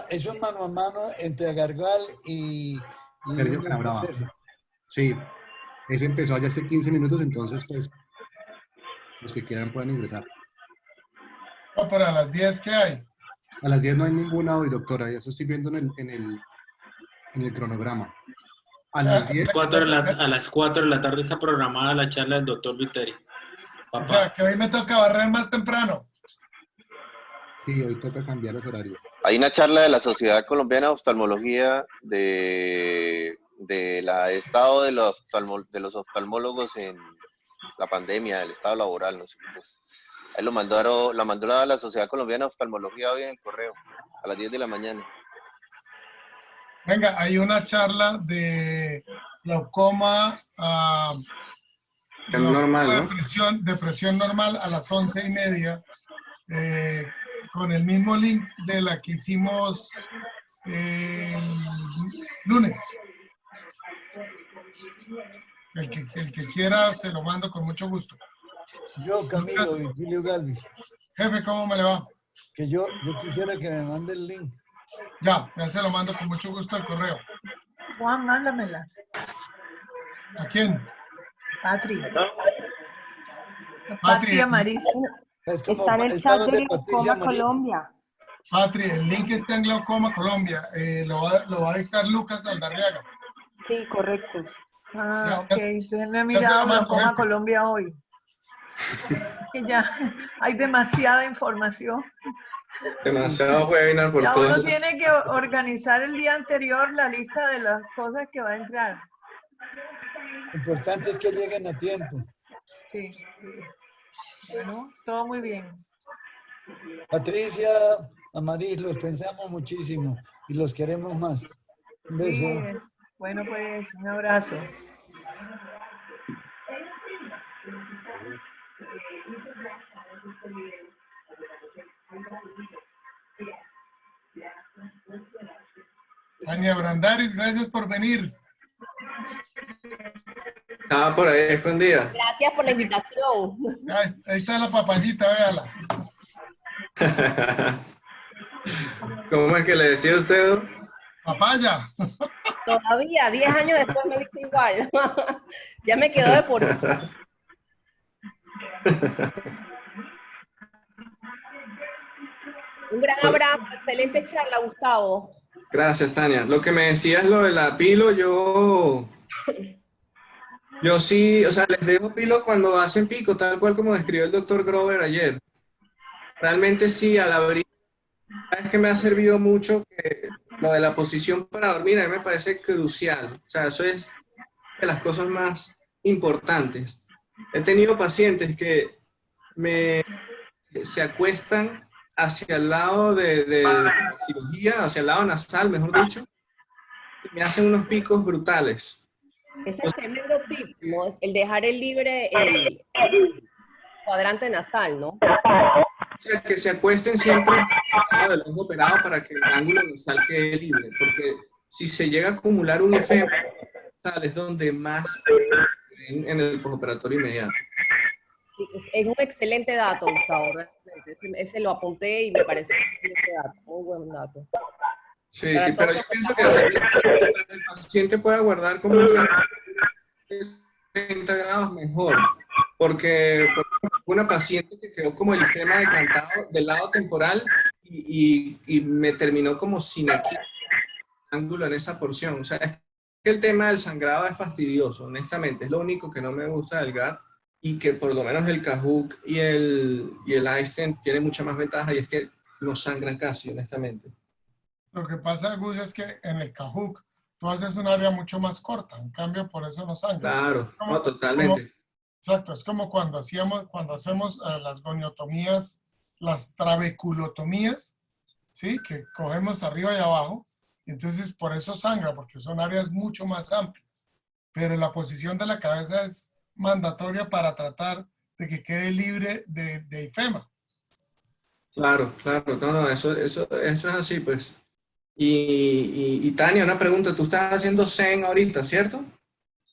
es un mano a mano entre Argagual y Sergio Canabrava. Sí, ese empezó ya hace 15 minutos, entonces pues los que quieran pueden ingresar. No, pero a las 10, ¿qué hay? A las 10 no hay ninguna hoy, doctora, eso estoy viendo en el cronograma. A las 10. A las 4 de la tarde está programada la charla del doctor Viteri. O sea, que hoy me toca barrer más temprano. Sí, hoy toca cambiar los horarios. Hay una charla de la Sociedad Colombiana de Oftalmología del estado de los oftalmólogos en la pandemia, el estado laboral, no sé. Ahí la mandó la Sociedad Colombiana de Oftalmología hoy en el correo, a las 10 de la mañana. Venga, hay una charla de glaucoma normal, ¿no? Depresión normal a las 11:30, con el mismo link de la que hicimos el lunes. El que quiera se lo mando con mucho gusto. Yo, Camilo y Julio Galvis. Jefe, ¿cómo me le va? Que yo quisiera que me mande el link. Ya se lo mando con mucho gusto al correo. Juan, mándamela. ¿A quién? Patri. Patri, Marisa. Está en el chat de Glaucoma Colombia. Patri, el link está en Glaucoma Colombia. Lo va a dictar Lucas Aldarriaga. Sí, correcto. Ah, Ya- ok. Entonces no he ya se mirado llama Glaucoma Roberto. Colombia hoy. Que ya hay demasiada información. Demasiado webinar por Ya todos uno lados. tiene que organizar el día anterior la lista de las cosas que va a entrar. Lo importante es que lleguen a tiempo. Sí, sí. Bueno, todo muy bien. Patricia, Amaris, los pensamos muchísimo y los queremos más. Un beso. Sí, bueno, pues un abrazo. Tania Brandaris, gracias por venir. Estaba por ahí escondida. Gracias por la invitación. Ahí está la papayita, véala. ¿Cómo es que le decía usted? Papaya. Todavía, 10 años después me dice igual. Ya me quedó de por... Un gran abrazo, excelente charla, Gustavo. Gracias, Tania. Lo que me decías, lo de la pilo, yo sí, o sea, les dejo pilo cuando hacen pico, tal cual como describió el doctor Grover ayer. Realmente sí, al abrir, es que me ha servido mucho que lo de la posición para dormir, a mí me parece crucial. O sea, eso es de las cosas más importantes. He tenido pacientes que se acuestan hacia el lado de la cirugía, hacia el lado nasal, mejor dicho, y me hacen unos picos brutales. Ese es tremendo tip, ¿no? El dejar el libre el cuadrante nasal, ¿no? O sea, que se acuesten siempre al lado del ojo operado para que el ángulo nasal quede libre, porque si se llega a acumular un efema nasal es donde más en el postoperatorio inmediato. Es un excelente dato, Gustavo, realmente. Ese lo apunté y me pareció un excelente dato, muy buen dato. Sí, sí, pero yo pienso que el paciente puede guardar como un 30 grados mejor, porque por ejemplo, una paciente que quedó como el efema decantado del lado temporal y me terminó como sin aquí ángulo en esa porción. O sea, es que el tema del sangrado es fastidioso, honestamente, es lo único que no me gusta del GAT y que por lo menos el Cajuc y el iStent tienen mucha más ventaja y es que no sangran casi, honestamente. Lo que pasa, Gus, es que en el Cajuc tú haces un área mucho más corta, en cambio por eso no sangra. Claro, no, totalmente. Exacto, es como cuando hacemos las goniotomías, las trabeculotomías, ¿sí? Que cogemos arriba y abajo, y entonces por eso sangra, porque son áreas mucho más amplias. Pero la posición de la cabeza es mandatoria para tratar de que quede libre de ifema. Claro, claro, no, eso es así, pues. Y Tania, una pregunta, tú estás haciendo Zen ahorita, ¿cierto?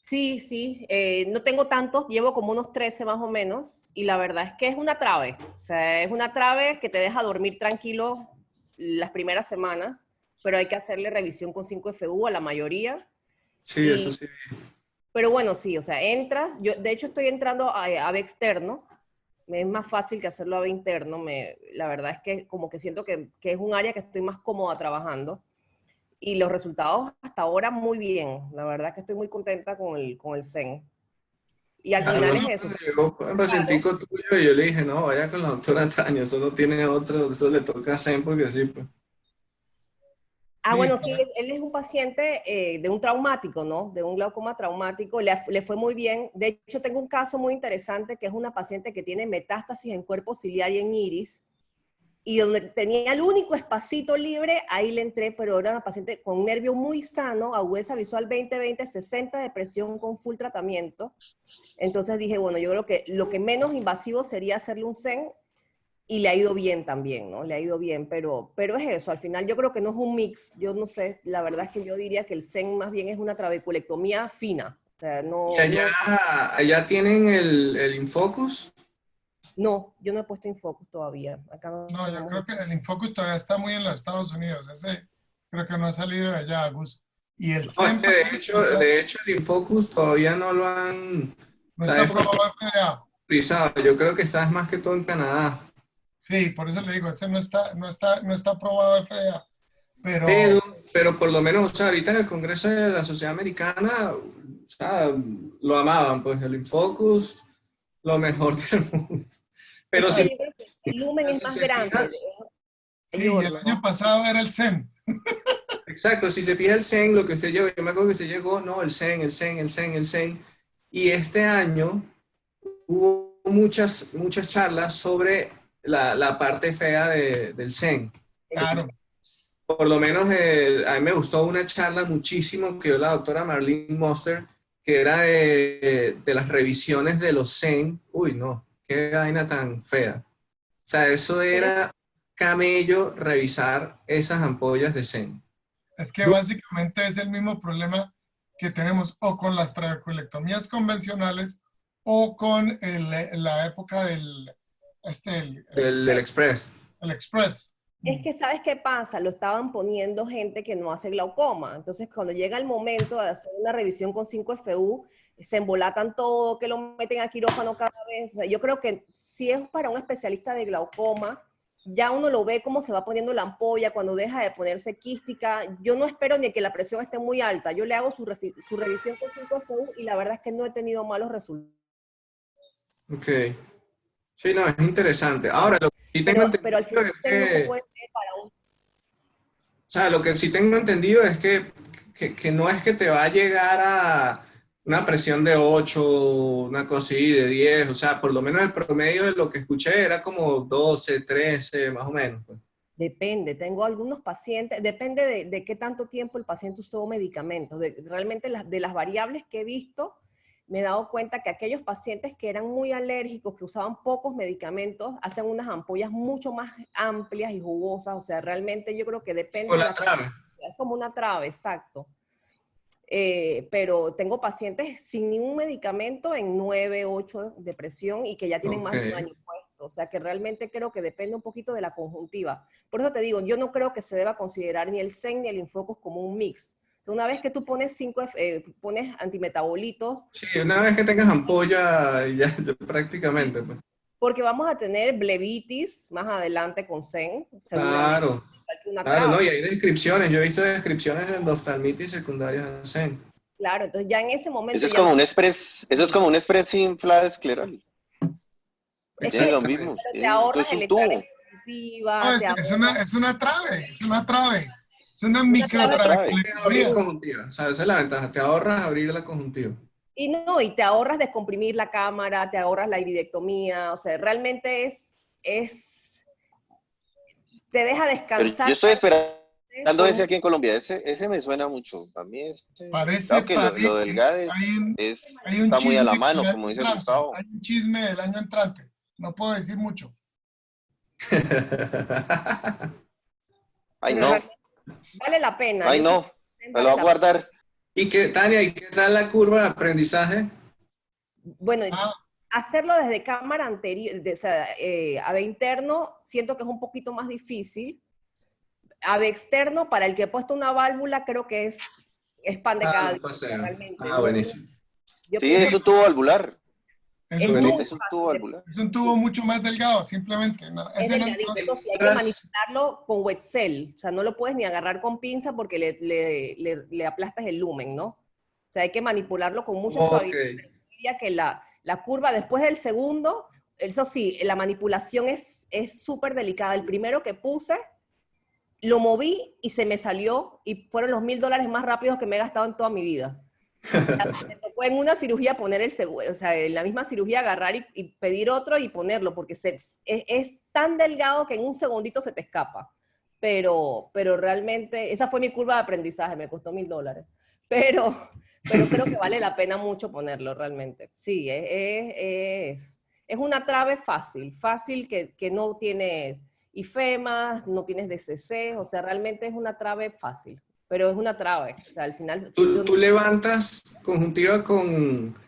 Sí, sí, no tengo tantos, llevo como unos 13 más o menos, y la verdad es que es una trave, o sea, es una trave que te deja dormir tranquilo las primeras semanas, pero hay que hacerle revisión con 5FU a la mayoría. Sí, eso sí. Pero bueno, sí, o sea, entras, yo de hecho estoy entrando a AVE externo, me es más fácil que hacerlo a AVE interno, la verdad es que como que siento que es un área que estoy más cómoda trabajando. Y los resultados hasta ahora muy bien. La verdad que estoy muy contenta con el Zen. Y al final es eso. Llegó un pacientico tuyo y yo le dije, no, vaya con la doctora Tania, eso no tiene otro, eso le toca a Zen porque sí, pues. Ah, bueno, sí, él es un paciente de un traumático, ¿no? De un glaucoma traumático, le fue muy bien. De hecho, tengo un caso muy interesante que es una paciente que tiene metástasis en cuerpo ciliar y en iris, y donde tenía el único espacito libre, ahí le entré, pero era una paciente con un nervio muy sano, agudeza visual 20/20, 60 de presión con full tratamiento. Entonces dije, bueno, yo creo que lo que menos invasivo sería hacerle un Zen, y le ha ido bien también, ¿no? Le ha ido bien, pero es eso, al final yo creo que no es un mix, yo no sé, la verdad es que yo diría que el Zen más bien es una trabeculectomía fina. O sea, no, ¿Y allá tienen el Infocus? No, yo no he puesto Infocus todavía. Acá No, yo creo que el Infocus todavía está muy en los Estados Unidos. Ese creo que no ha salido de allá, Gus. Y el No, es que de hecho el Infocus todavía no lo han... No está aprobado FDA. Utilizado. Yo creo que está más que todo en Canadá. Sí, por eso le digo, ese no está aprobado FDA. Pero por lo menos, o sea, ahorita en el Congreso de la Sociedad Americana, o sea, lo amaban, pues el Infocus, lo mejor del mundo. Pero Sí, si, yo creo que el lumen es si más se grande. fijas, Sí, el año pasado era el Zen. exacto, si se fija el Zen, lo que usted llegó, yo me acuerdo que usted llegó, no, el Zen, el Zen, el Zen, el Zen, y este año hubo muchas charlas sobre la parte fea del Zen. Claro. Por lo menos a mí me gustó una charla muchísimo que dio la doctora Marlene Moster, que era de las revisiones de los Zen. Uy, no, qué vaina tan fea. O sea, eso era camello revisar esas ampollas de Zen. Es que básicamente es el mismo problema que tenemos o con las trabeculectomías convencionales o con la época del Express. El Express. Es que, ¿sabes qué pasa? Lo estaban poniendo gente que no hace glaucoma. Entonces, cuando llega el momento de hacer una revisión con 5FU, se embolatan todo, que lo meten a quirófano cada vez. O sea, yo creo que si es para un especialista de glaucoma, ya uno lo ve cómo se va poniendo la ampolla, cuando deja de ponerse quística. Yo no espero ni que la presión esté muy alta. Yo le hago su revisión con 5FU y la verdad es que no he tenido malos resultados. Ok. Sí, no, es interesante. Ahora, lo que sí tengo entendido Pero al final es no que, se puede hacer para un... o sea, lo que sí tengo entendido es que no es que te va a llegar a una presión de 8, una cosa así, de 10, o sea, por lo menos el promedio de lo que escuché era como 12, 13, más o menos. Pues. Depende, tengo algunos pacientes, depende de qué tanto tiempo el paciente usó medicamentos. Realmente de las variables que he visto, me he dado cuenta que aquellos pacientes que eran muy alérgicos, que usaban pocos medicamentos, hacen unas ampollas mucho más amplias y jugosas. O sea, realmente yo creo que depende de la trave. Es como una trave, exacto. Pero tengo pacientes sin ningún medicamento en 9, 8 de presión y que ya tienen más de un año puesto. O sea, que realmente creo que depende un poquito de la conjuntiva. Por eso te digo, yo no creo que se deba considerar ni el Zen ni el Infocus como un mix. Una vez que tú pones pones antimetabolitos. Sí, una vez que tengas ampolla, ya prácticamente. Pues. Porque vamos a tener blebitis más adelante con Zen. Claro, claro, no, y hay descripciones. Yo he visto descripciones de endoftalmitis secundarias en Zen. Claro, entonces ya en ese momento... Eso es como un express sin flat escleral. Es lo mismo. Te ahorras es un el tubo. No, es una trave, es una trave. Es una microtrabeculectomía. O sea, esa es la ventaja, te ahorras abrir la conjuntiva. Y no, y te ahorras descomprimir la cámara, te ahorras la iridectomía, o sea, realmente te deja descansar. Pero yo estoy esperando ese aquí en Colombia, ese me suena mucho. A mí parece que lo del GADES está muy a la mano, como dice Gustavo. Hay un chisme del año entrante, no puedo decir mucho. Ay, no. Vale la pena. Ay, no, me lo voy a guardar. ¿Y qué, Tania, y qué tal la curva de aprendizaje? Bueno, hacerlo desde cámara anterior, AVE interno, siento que es un poquito más difícil. AVE externo, para el que he puesto una válvula, creo que es pan de cada día. Realmente. Buenísimo. Sí, es un tubo valvular. Es un tubo mucho más delgado, simplemente. ¿no? Es delgadito, entonces hay que manipularlo con Wetzel. O sea, no lo puedes ni agarrar con pinza porque le aplastas el lumen, ¿no? O sea, hay que manipularlo con mucha suavidad. Pero diría que la curva después del segundo, eso sí, la manipulación es súper delicada. El primero que puse, lo moví y se me salió y fueron los $1000 más rápidos que me he gastado en toda mi vida. Me tocó en una cirugía poner el seguro, o sea, en la misma cirugía agarrar y pedir otro y ponerlo, porque es tan delgado que en un segundito se te escapa. Pero realmente, esa fue mi curva de aprendizaje, me costó $1000. Pero creo que vale la pena mucho ponerlo realmente. Sí, es una trave fácil que no tiene ifemas, no tienes DCC, o sea, realmente es una trave fácil. Pero es una trave, o sea, al final... ¿Tú levantas conjuntiva con